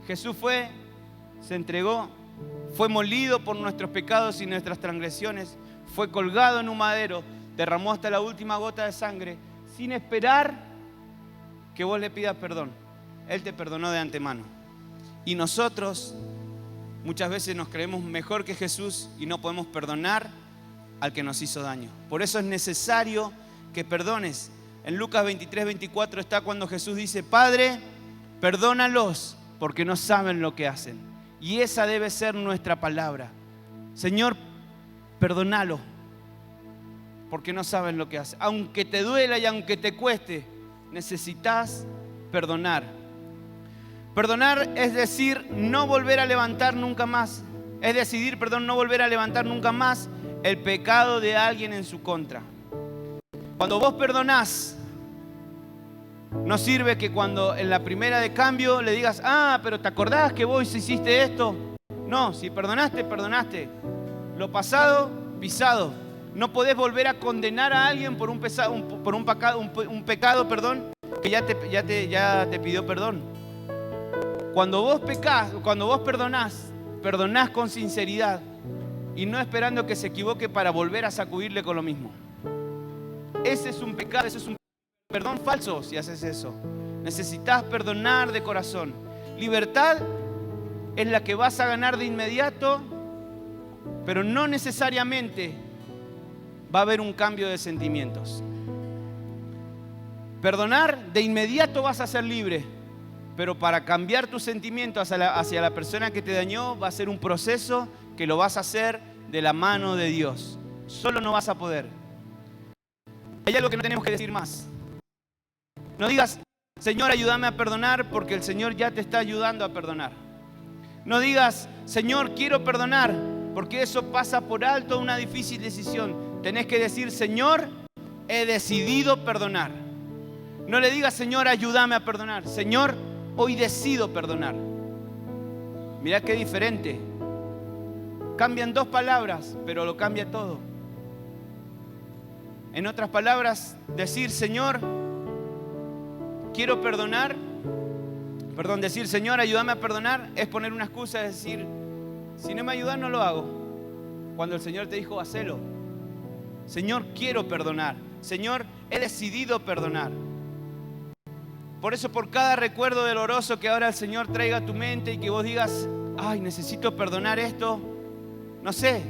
S1: Jesús se entregó, fue molido por nuestros pecados y nuestras transgresiones, fue colgado en un madero, derramó hasta la última gota de sangre, sin esperar que vos le pidas perdón. Él te perdonó de antemano. Y nosotros muchas veces nos creemos mejor que Jesús y no podemos perdonar al que nos hizo daño. Por eso es necesario que perdones. En Lucas 23:24 está cuando Jesús dice, Padre, perdónalos porque no saben lo que hacen. Y esa debe ser nuestra palabra. Señor, perdónalo, porque no saben lo que hacen. Aunque te duela y aunque te cueste, necesitas perdonar. Perdonar es decir, no volver a levantar nunca más. Es decidir, no volver a levantar nunca más el pecado de alguien en su contra. Cuando vos perdonás, no sirve que cuando en la primera de cambio le digas, pero ¿te acordás que vos hiciste esto? No, si perdonaste, perdonaste. Lo pasado, pisado. No podés volver a condenar a alguien por un pecado, que ya te pidió perdón. Cuando vos pecás, cuando vos perdonás con sinceridad y no esperando que se equivoque para volver a sacudirle con lo mismo. Ese es un pecado, ese es un perdón falso si haces eso. Necesitas perdonar de corazón. Libertad es la que vas a ganar de inmediato, pero no necesariamente va a haber un cambio de sentimientos. Perdonar, de inmediato vas a ser libre, pero para cambiar tus sentimientos hacia la persona que te dañó va a ser un proceso que lo vas a hacer de la mano de Dios. Solo no vas a poder. Hay algo que no tenemos que decir más. No digas, Señor, ayúdame a perdonar, porque el Señor ya te está ayudando a perdonar. No digas, Señor, quiero perdonar, porque eso pasa por alto una difícil decisión. Tenés que decir, Señor, he decidido perdonar. No le digas, Señor, ayúdame a perdonar. Señor, hoy decido perdonar. Mirá qué diferente. Cambian 2 palabras, pero lo cambia todo. En otras palabras, decir, Señor, quiero perdonar. Decir, Señor, ayúdame a perdonar, es poner una excusa, es decir, si no me ayudas, no lo hago. Cuando el Señor te dijo, hacelo. Señor, quiero perdonar. Señor, he decidido perdonar. Por eso, por cada recuerdo doloroso que ahora el Señor traiga a tu mente y que vos digas, necesito perdonar esto, no sé,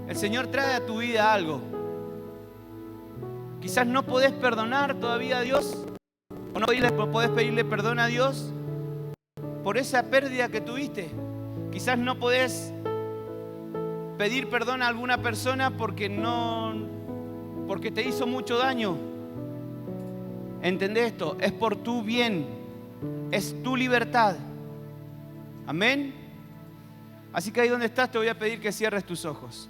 S1: el Señor trae a tu vida algo. Quizás no podés perdonar todavía a Dios, o no podés pedirle perdón a Dios por esa pérdida que tuviste. Quizás no podés pedir perdón a alguna persona porque te hizo mucho daño. ¿Entendés esto? Es por tu bien, es tu libertad. Amén. Así que ahí donde estás te voy a pedir que cierres tus ojos.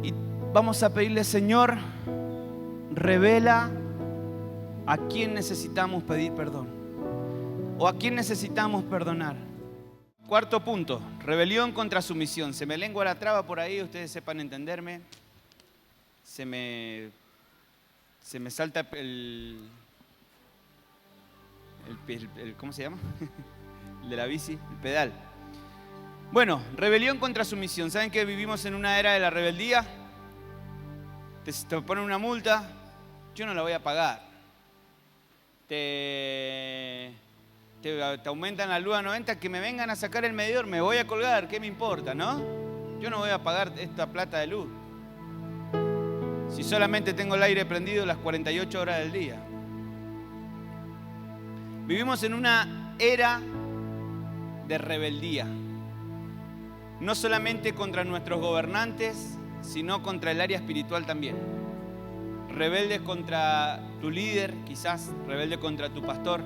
S1: Y vamos a pedirle, Señor, revela a quién necesitamos pedir perdón o a quién necesitamos perdonar. 4º punto, rebelión contra sumisión. Se me lengua la traba por ahí, ustedes sepan entenderme. Se me salta el ¿cómo se llama? El de la bici, el pedal. Bueno, rebelión contra sumisión. ¿Saben que vivimos en una era de la rebeldía? Te ponen una multa, yo no la voy a pagar. Te aumentan la luz a 90, que me vengan a sacar el medidor, me voy a colgar, ¿qué me importa, no? Yo no voy a pagar esta plata de luz si solamente tengo el aire prendido las 48 horas del día. Vivimos en una era de rebeldía, no solamente contra nuestros gobernantes, sino contra el área espiritual también. Rebeldes contra tu líder, quizás, rebelde contra tu pastor,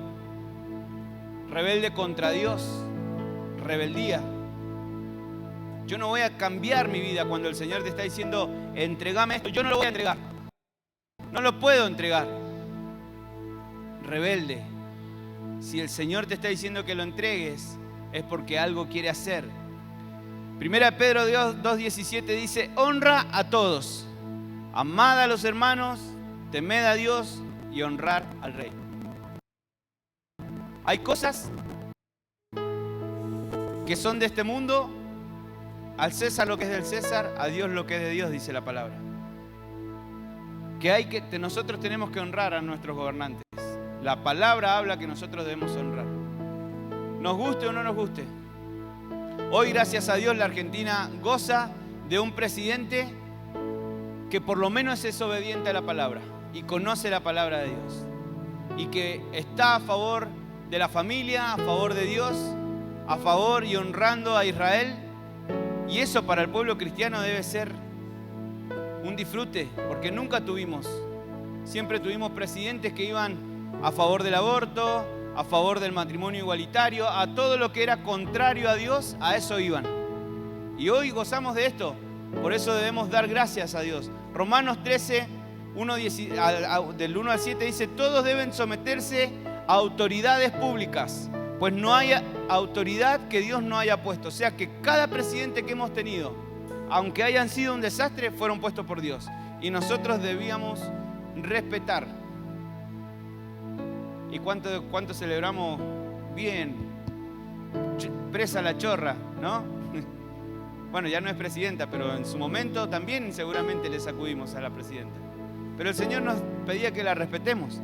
S1: rebelde contra Dios, rebeldía. Yo no voy a cambiar mi vida cuando el Señor te está diciendo, entregame esto. Yo no lo voy a entregar. No lo puedo entregar. Rebelde. Si el Señor te está diciendo que lo entregues, es porque algo quiere hacer. 1 Pedro 2:17 dice, honra a todos, amad a los hermanos, temed a Dios y honrar al Rey. Hay cosas que son de este mundo, al César lo que es del César, a Dios lo que es de Dios, dice la palabra. Nosotros tenemos que honrar a nuestros gobernantes. La palabra habla que nosotros debemos honrar. Nos guste o no nos guste. Hoy, gracias a Dios, la Argentina goza de un presidente que por lo menos es obediente a la palabra y conoce la palabra de Dios. Y que está a favor de la familia, a favor de Dios, a favor y honrando a Israel. Y eso para el pueblo cristiano debe ser un disfrute, porque nunca tuvimos. Siempre tuvimos presidentes que iban a favor del aborto, a favor del matrimonio igualitario, a todo lo que era contrario a Dios, a eso iban. Y hoy gozamos de esto, por eso debemos dar gracias a Dios. Romanos 13, del 1 al 7 dice: todos deben someterse a autoridades públicas, pues no hay autoridad que Dios no haya puesto. O sea que cada presidente que hemos tenido, aunque hayan sido un desastre, fueron puestos por Dios. Y nosotros debíamos respetar. ¿Y cuánto celebramos? Bien, presa la chorra, ¿no? Bueno, ya no es presidenta, pero en su momento también seguramente le sacudimos a la presidenta. Pero el Señor nos pedía que la respetemos.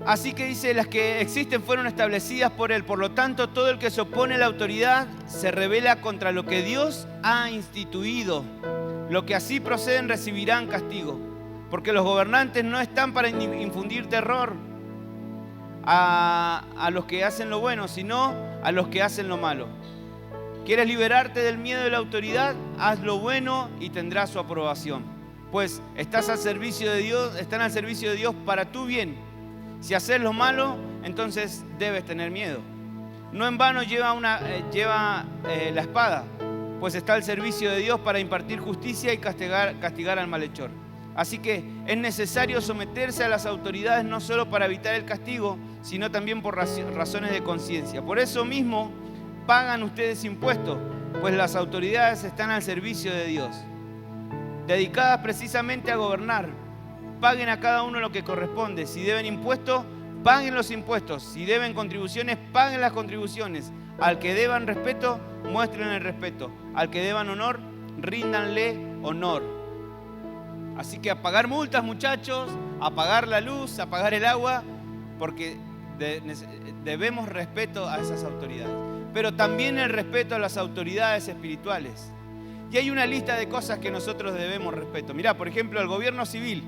S1: Así que dice: las que existen fueron establecidas por Él. Por lo tanto, todo el que se opone a la autoridad se rebela contra lo que Dios ha instituido. Lo que así proceden recibirán castigo. Porque los gobernantes no están para infundir terror a los que hacen lo bueno, sino a los que hacen lo malo. ¿Quieres liberarte del miedo de la autoridad? Haz lo bueno y tendrás su aprobación. Pues están al servicio de Dios para tu bien. Si haces lo malo, entonces debes tener miedo. No en vano lleva la espada, pues está al servicio de Dios para impartir justicia y castigar al malhechor. Así que es necesario someterse a las autoridades no solo para evitar el castigo, sino también por razones de conciencia. Por eso mismo pagan ustedes impuestos, pues las autoridades están al servicio de Dios, dedicadas precisamente a gobernar. Paguen a cada uno lo que corresponde. Si deben impuestos, paguen los impuestos. Si deben contribuciones, paguen las contribuciones. Al que deban respeto, muestren el respeto. Al que deban honor, ríndanle honor. Así que a pagar multas, muchachos, a pagar la luz, a pagar el agua, porque debemos respeto a esas autoridades. Pero también el respeto a las autoridades espirituales. Y hay una lista de cosas que nosotros debemos respeto. Mirá, por ejemplo, el gobierno civil,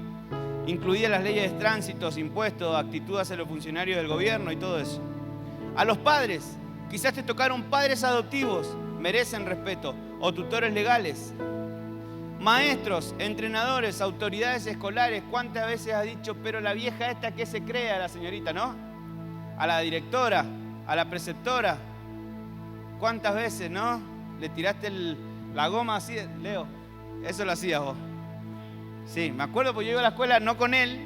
S1: incluidas las leyes de tránsitos, impuestos, actitud hacia los funcionarios del gobierno y todo eso. A los padres, quizás te tocaron padres adoptivos, merecen respeto, o tutores legales. Maestros, entrenadores, autoridades escolares. ¿Cuántas veces has dicho, pero la vieja esta que se cree, a la señorita, ¿no? A la directora, a la preceptora. ¿Cuántas veces, no? Le tiraste la goma así, Leo. Eso lo hacías vos. Sí, me acuerdo porque yo iba a la escuela, no con él,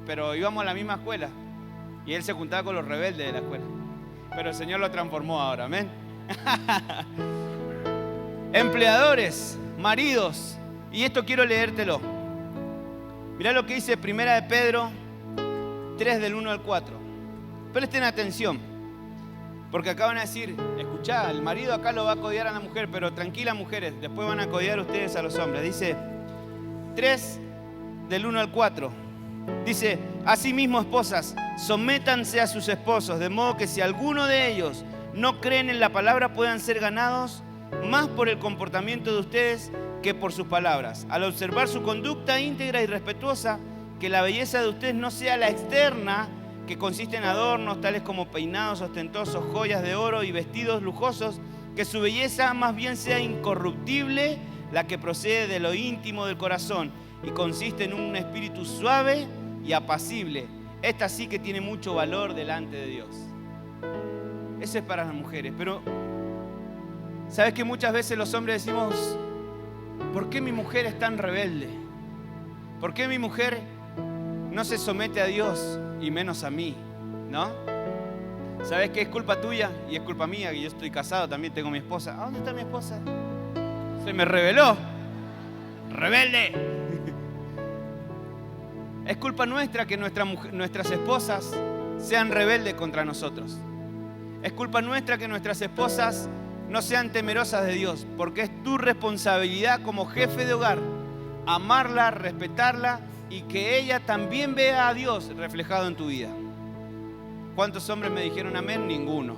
S1: pero íbamos a la misma escuela. Y él se juntaba con los rebeldes de la escuela. Pero el Señor lo transformó ahora, amén. Empleadores, maridos. Y esto quiero leértelo. Mirá lo que dice 1 de Pedro 3 del 1 al 4. Presten atención, porque acá van a decir, escuchá, el marido acá lo va a codiar a la mujer, pero tranquila, mujeres, después van a codiar ustedes a los hombres. Dice 3 del 1 al 4. Dice: asimismo, esposas, sométanse a sus esposos, de modo que si alguno de ellos no creen en la palabra, puedan ser ganados más por el comportamiento de ustedes que por sus palabras. Al observar su conducta íntegra y respetuosa, que la belleza de ustedes no sea la externa, que consiste en adornos tales como peinados ostentosos, joyas de oro y vestidos lujosos, que su belleza más bien sea incorruptible, la que procede de lo íntimo del corazón y consiste en un espíritu suave y apacible. Esta sí que tiene mucho valor delante de Dios. Eso es para las mujeres. Pero ¿sabes que muchas veces los hombres decimos, ¿por qué mi mujer es tan rebelde? ¿Por qué mi mujer no se somete a Dios y menos a mí? ¿No? ¿Sabes que es culpa tuya y es culpa mía? Que yo estoy casado, también tengo mi esposa. ¿A dónde está mi esposa? Se me rebeló. ¡Rebelde! Es culpa nuestra que nuestras esposas sean rebeldes contra nosotros. Es culpa nuestra que nuestras esposas no sean temerosas de Dios, porque es tu responsabilidad como jefe de hogar amarla, respetarla y que ella también vea a Dios reflejado en tu vida. ¿Cuántos hombres me dijeron amén? Ninguno.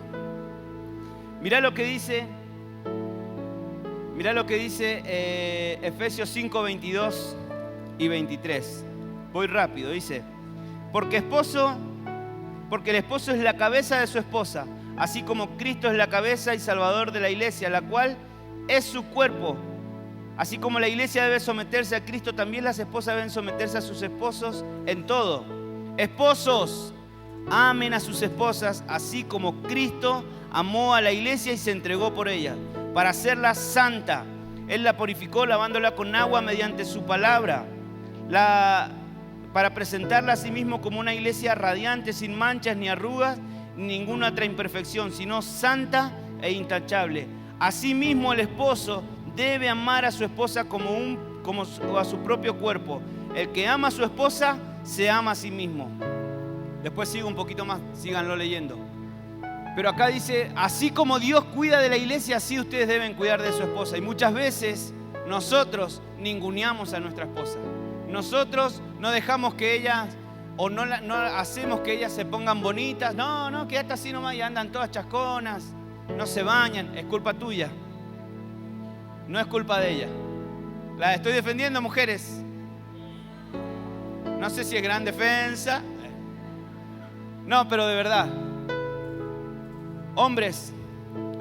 S1: Mirá lo que dice Efesios 5, 22 y 23. Voy rápido, dice: porque esposo porque el esposo es la cabeza de su esposa, así como Cristo es la cabeza y salvador de la iglesia, la cual es su cuerpo. Así como la iglesia debe someterse a Cristo, también las esposas deben someterse a sus esposos en todo. Esposos, amen a sus esposas, así como Cristo amó a la iglesia y se entregó por ella, para hacerla santa. Él la purificó lavándola con agua mediante su palabra, para presentarla a sí mismo como una iglesia radiante, sin manchas ni arrugas, ni ninguna otra imperfección, sino santa e intachable. Asimismo, el esposo debe amar a su esposa como a su propio cuerpo. El que ama a su esposa se ama a sí mismo. Después sigo un poquito más, síganlo leyendo. Pero acá dice, así como Dios cuida de la iglesia, así ustedes deben cuidar de su esposa. Y muchas veces nosotros ninguneamos a nuestra esposa. Nosotros no dejamos que ellas, o no hacemos que ellas se pongan bonitas. No, quédate así nomás y andan todas chasconas, no se bañan. Es culpa tuya. No es culpa de ella. La estoy defendiendo, mujeres. No sé si es gran defensa. No, pero de verdad. Hombres,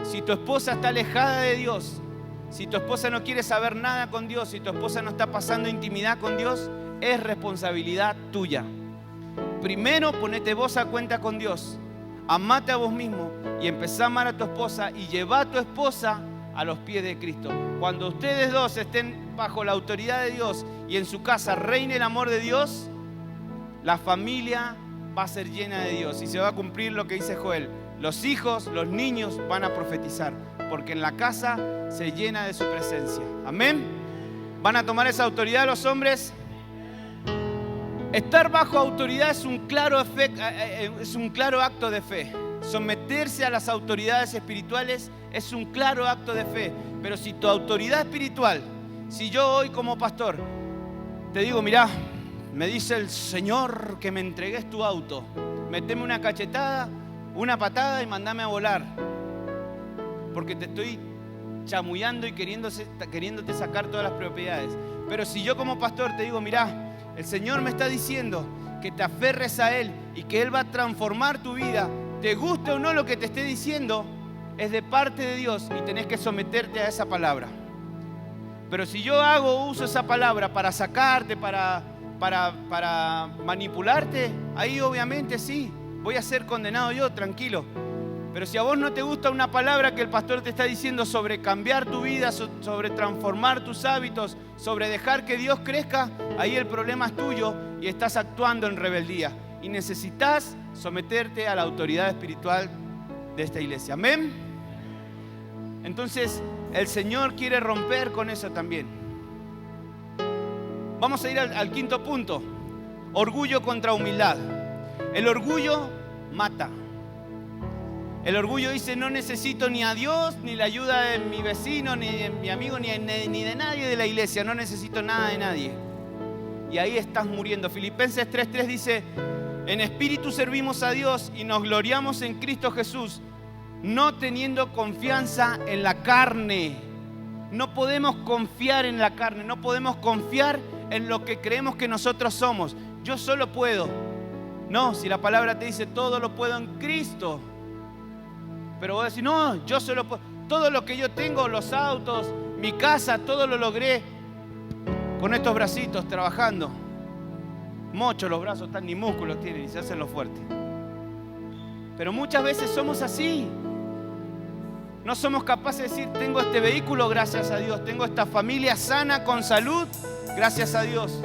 S1: si tu esposa está alejada de Dios, si tu esposa no quiere saber nada con Dios, si tu esposa no está pasando intimidad con Dios, es responsabilidad tuya. Primero, ponete vos a cuenta con Dios. Amate a vos mismo y empezá a amar a tu esposa y lleva a tu esposa a los pies de Cristo. Cuando ustedes dos estén bajo la autoridad de Dios y en su casa reine el amor de Dios, la familia va a ser llena de Dios y se va a cumplir lo que dice Joel. Los hijos, los niños van a profetizar, porque en la casa se llena de su presencia. Amén. ¿Van a tomar esa autoridad los hombres? Estar bajo autoridad es un claro acto de fe. Someterse a las autoridades espirituales es un claro acto de fe. Pero si tu autoridad espiritual, si yo hoy como pastor te digo, mirá, me dice el Señor que me entregues tu auto, meteme una cachetada, una patada y mandame a volar, porque te estoy chamullando y queriéndote sacar todas las propiedades. Pero si yo como pastor te digo, mirá, el Señor me está diciendo que te aferres a Él y que Él va a transformar tu vida, te guste o no lo que te esté diciendo, es de parte de Dios y tenés que someterte a esa palabra. Pero si yo uso esa palabra para sacarte, para manipularte, ahí obviamente sí, voy a ser condenado yo, tranquilo. Pero si a vos no te gusta una palabra que el pastor te está diciendo sobre cambiar tu vida, sobre transformar tus hábitos, sobre dejar que Dios crezca, ahí el problema es tuyo y estás actuando en rebeldía. Y necesitas someterte a la autoridad espiritual de esta iglesia. ¿Amén? Entonces, el Señor quiere romper con eso también. Vamos a ir al quinto punto. Orgullo contra humildad. El orgullo mata. El orgullo dice, no necesito ni a Dios, ni la ayuda de mi vecino, ni de mi amigo, ni de nadie de la iglesia. No necesito nada de nadie. Y ahí estás muriendo. Filipenses 3:3 dice, en espíritu servimos a Dios y nos gloriamos en Cristo Jesús, no teniendo confianza en la carne. No podemos confiar en la carne, no podemos confiar en lo que creemos que nosotros somos. Yo solo puedo. No, si la palabra te dice todo lo puedo en Cristo. Pero vos decís, no, yo solo puedo. Todo lo que yo tengo, los autos, mi casa, todo lo logré con estos bracitos trabajando. Mochos los brazos, ni músculos tienen y se hacen los fuertes. Pero muchas veces somos así. No somos capaces de decir, tengo este vehículo, gracias a Dios. Tengo esta familia sana, con salud, gracias a Dios.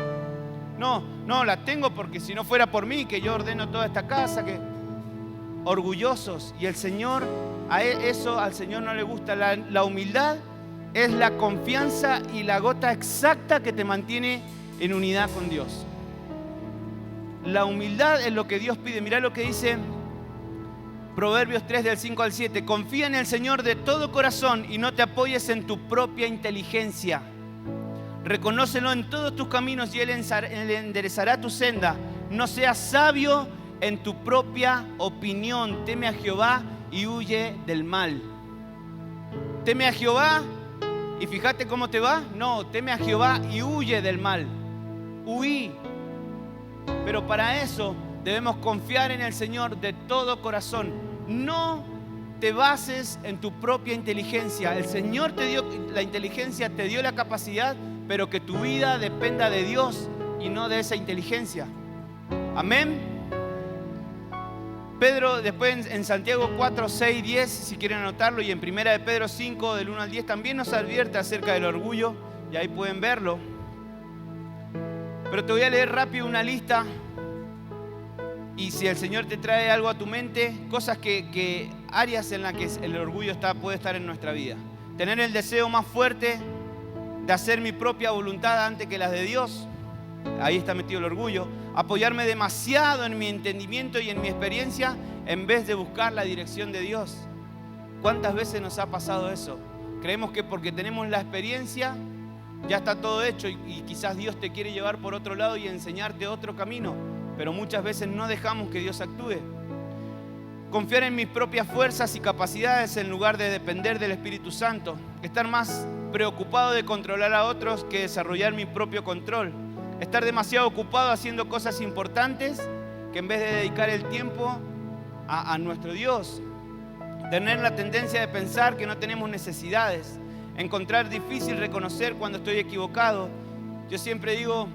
S1: No, la tengo porque si no fuera por mí, que yo ordeno toda esta casa, que orgullosos. Y el Señor, eso al Señor no le gusta. La humildad es la confianza y la gota exacta que te mantiene en unidad con Dios. La humildad es lo que Dios pide. Mirá lo que dice Proverbios 3 del 5 al 7. Confía en el Señor de todo corazón y no te apoyes en tu propia inteligencia. Reconócelo en todos tus caminos y Él enderezará tu senda. No seas sabio en tu propia opinión. Teme a Jehová y huye del mal. Teme a Jehová y fíjate cómo te va. No, teme a Jehová y huye del mal. Huí. Pero para eso debemos confiar en el Señor de todo corazón. No te bases en tu propia inteligencia. El Señor te dio la inteligencia, te dio la capacidad, pero que tu vida dependa de Dios y no de esa inteligencia. Amén. Pedro después en Santiago 4, 6, 10, si quieren anotarlo, y en 1 de Pedro 5, del 1 al 10, también nos advierte acerca del orgullo, y ahí pueden verlo. Pero te voy a leer rápido una lista, y si el Señor te trae algo a tu mente, cosas áreas en las que el orgullo puede estar en nuestra vida. Tener el deseo más fuerte de hacer mi propia voluntad antes que las de Dios. Ahí está metido el orgullo. Apoyarme demasiado en mi entendimiento y en mi experiencia en vez de buscar la dirección de Dios. ¿Cuántas veces nos ha pasado eso? Creemos que porque tenemos la experiencia ya está todo hecho y quizás Dios te quiere llevar por otro lado y enseñarte otro camino, pero muchas veces no dejamos que Dios actúe. Confiar en mis propias fuerzas y capacidades en lugar de depender del Espíritu Santo. Estar más preocupado de controlar a otros que desarrollar mi propio control. Estar demasiado ocupado haciendo cosas importantes que en vez de dedicar el tiempo a nuestro Dios. Tener la tendencia de pensar que no tenemos necesidades. Encontrar difícil reconocer cuando estoy equivocado. Yo siempre digo,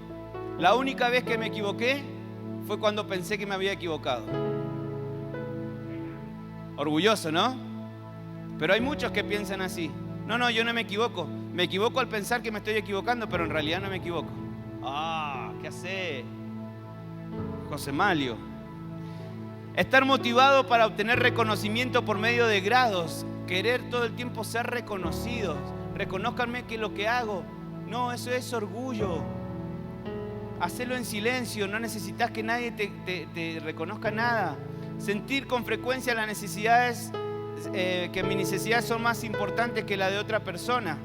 S1: la única vez que me equivoqué fue cuando pensé que me había equivocado. Orgulloso, ¿no? Pero hay muchos que piensan así. No, yo no me equivoco. Me equivoco al pensar que me estoy equivocando, pero en realidad no me equivoco. ¿Qué hace José Malio? Estar motivado para obtener reconocimiento por medio de grados. Querer todo el tiempo ser reconocidos. Reconózcanme que lo que hago. No, eso es orgullo. Hacelo en silencio. No necesitas que nadie te reconozca nada. Sentir con frecuencia las necesidades, que mis necesidades son más importantes que la de otra persona.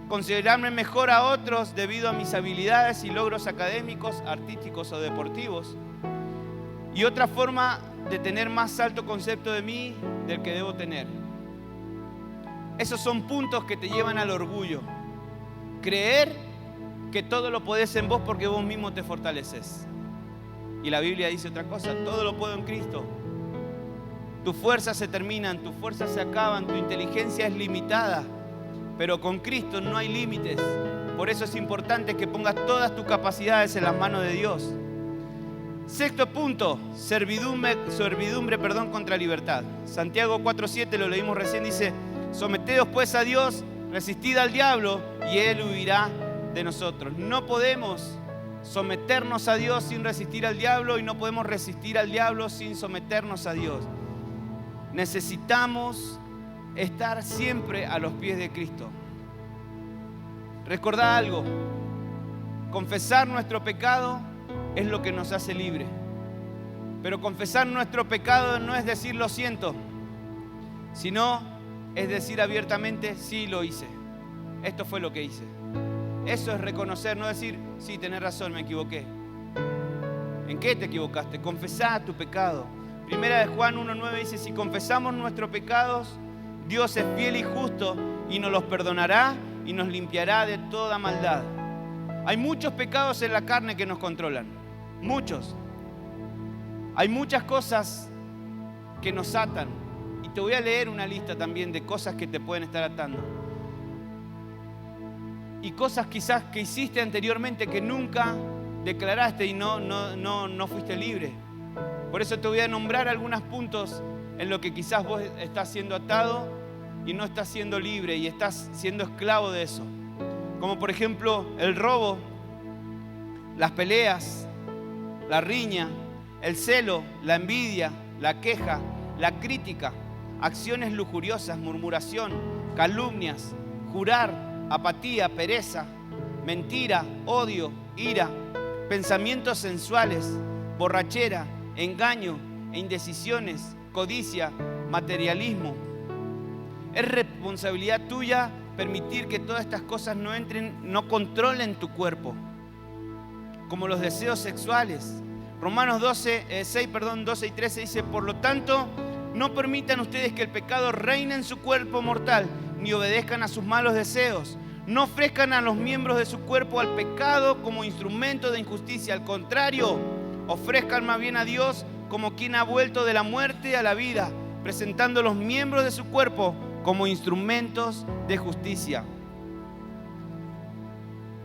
S1: Considerarme mejor a otros debido a mis habilidades y logros académicos, artísticos o deportivos. Y otra forma de tener más alto concepto de mí del que debo tener. Esos son puntos que te llevan al orgullo. Creer que todo lo podés en vos porque vos mismo te fortaleces. Y la Biblia dice otra cosa, todo lo puedo en Cristo. Tus fuerzas se terminan, tus fuerzas se acaban, tu inteligencia es limitada. Pero con Cristo no hay límites. Por eso es importante que pongas todas tus capacidades en las manos de Dios. Sexto punto, servidumbre contra libertad. Santiago 4:7, lo leímos recién, dice: someteos pues a Dios, resistid al diablo y Él huirá de nosotros. No podemos someternos a Dios sin resistir al diablo y no podemos resistir al diablo sin someternos a Dios. Necesitamos estar siempre a los pies de Cristo. Recordá algo, confesar nuestro pecado es lo que nos hace libre. Pero confesar nuestro pecado no es decir lo siento, sino es decir abiertamente, sí lo hice. Esto fue lo que hice. Eso es reconocer, no decir, sí, tenés razón, me equivoqué. ¿En qué te equivocaste? Confesá tu pecado. Primera de Juan 1:9 dice, si confesamos nuestros pecados, Dios es fiel y justo y nos los perdonará y nos limpiará de toda maldad. Hay muchos pecados en la carne que nos controlan. Muchos. Hay muchas cosas que nos atan. Y te voy a leer una lista también de cosas que te pueden estar atando. Y cosas quizás que hiciste anteriormente que nunca declaraste y no fuiste libre. Por eso te voy a nombrar algunos puntos en lo que quizás vos estás siendo atado y no estás siendo libre y estás siendo esclavo de eso. Como por ejemplo el robo, las peleas, la riña, el celo, la envidia, la queja, la crítica, acciones lujuriosas, murmuración, calumnias, jurar, apatía, pereza, mentira, odio, ira, pensamientos sensuales, borrachera, engaño e indecisiones, codicia, materialismo. Es responsabilidad tuya permitir que todas estas cosas no controlen tu cuerpo, como los deseos sexuales. Romanos 12 y 13 dice, por lo tanto, no permitan ustedes que el pecado reine en su cuerpo mortal, ni obedezcan a sus malos deseos. No ofrezcan a los miembros de su cuerpo al pecado como instrumento de injusticia. Al contrario, Ofrezcan más bien a Dios como quien ha vuelto de la muerte a la vida, presentando los miembros de su cuerpo como instrumentos de justicia.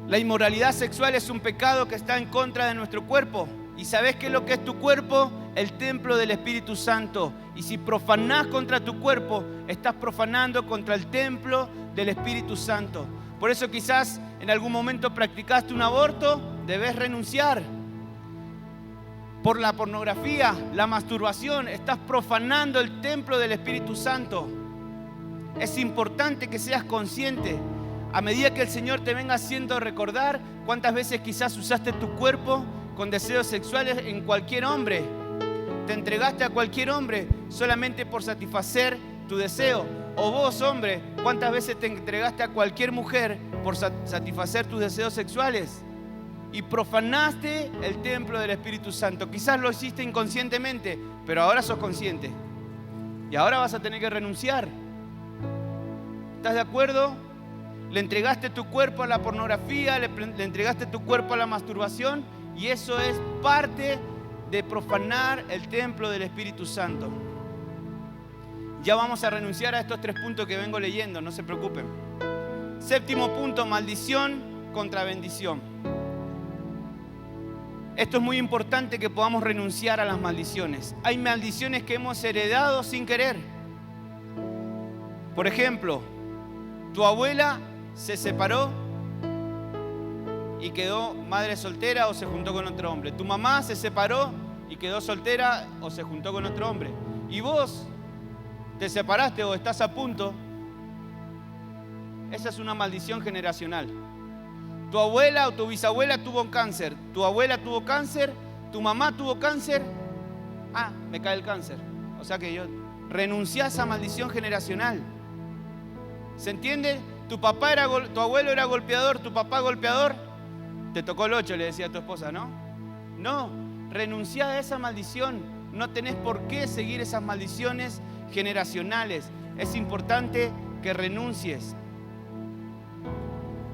S1: La inmoralidad sexual es un pecado que está en contra de nuestro cuerpo. ¿Y sabes qué es lo que es tu cuerpo? El templo del Espíritu Santo. Y si profanás contra tu cuerpo, estás profanando contra el templo del Espíritu Santo. Por eso quizás en algún momento practicaste un aborto, debes renunciar. Por la pornografía, la masturbación, estás profanando el templo del Espíritu Santo. Es importante que seas consciente. A medida que el Señor te venga haciendo recordar cuántas veces quizás usaste tu cuerpo con deseos sexuales en cualquier hombre. Te entregaste a cualquier hombre solamente por satisfacer tu deseo. O vos, hombre, cuántas veces te entregaste a cualquier mujer por satisfacer tus deseos sexuales. Y profanaste el templo del Espíritu Santo. Quizás lo hiciste inconscientemente, pero ahora sos consciente. Y ahora vas a tener que renunciar. ¿Estás de acuerdo? Le entregaste tu cuerpo a la pornografía, le entregaste tu cuerpo a la masturbación, y eso es parte de profanar el templo del Espíritu Santo. Ya vamos a renunciar a estos 3 puntos que vengo leyendo, no se preocupen. 7º punto, maldición contra bendición. Esto es muy importante, que podamos renunciar a las maldiciones. Hay maldiciones que hemos heredado sin querer. Por ejemplo, tu abuela se separó y quedó madre soltera o se juntó con otro hombre. Tu mamá se separó y quedó soltera o se juntó con otro hombre. Y vos te separaste o estás a punto. Esa es una maldición generacional. Tu abuela o tu bisabuela tuvo cáncer. Tu abuela tuvo cáncer. Tu mamá tuvo cáncer. Me cae el cáncer. O sea que yo renuncié a esa maldición generacional. ¿Se entiende? Tu abuelo era golpeador, tu papá golpeador. Te tocó el 8, le decía a tu esposa, ¿no? No, renuncia a esa maldición. No tenés por qué seguir esas maldiciones generacionales. Es importante que renuncies.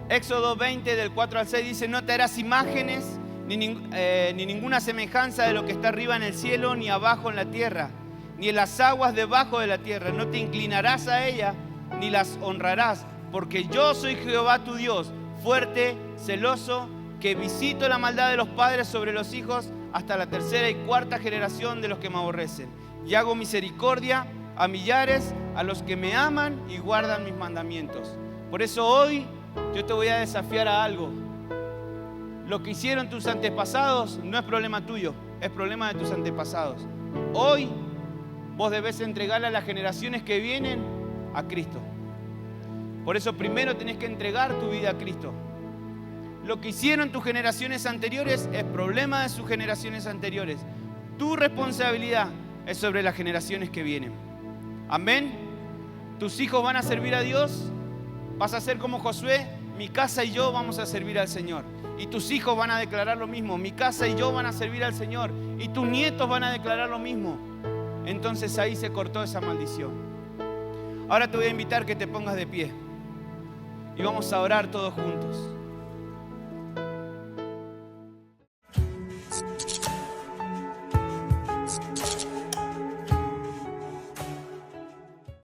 S1: Éxodo 20, del 4 al 6 dice: no te harás imágenes ni ninguna semejanza de lo que está arriba en el cielo, ni abajo en la tierra, ni en las aguas debajo de la tierra. No te inclinarás a ella, ni las honrarás, porque yo soy Jehová tu Dios, fuerte, celoso, que visito la maldad de los padres sobre los hijos hasta la 3ª y 4ª generación de los que me aborrecen. Y hago misericordia a millares, a los que me aman y guardan mis mandamientos. Por eso hoy yo te voy a desafiar a algo. Lo que hicieron tus antepasados no es problema tuyo, es problema de tus antepasados. Hoy vos debés entregarle a las generaciones que vienen a Cristo. Por eso primero tenés que entregar tu vida a Cristo. Lo que hicieron tus generaciones anteriores es problema de sus generaciones anteriores. Tu responsabilidad es sobre las generaciones que vienen. Amén. Tus hijos van a servir a Dios. Vas a ser como Josué: mi casa y yo vamos a servir al Señor. Y tus hijos van a declarar lo mismo: mi casa y yo van a servir al Señor. Y tus nietos van a declarar lo mismo. Entonces ahí se cortó esa maldición. Ahora te voy a invitar que te pongas de pie y vamos a orar todos juntos.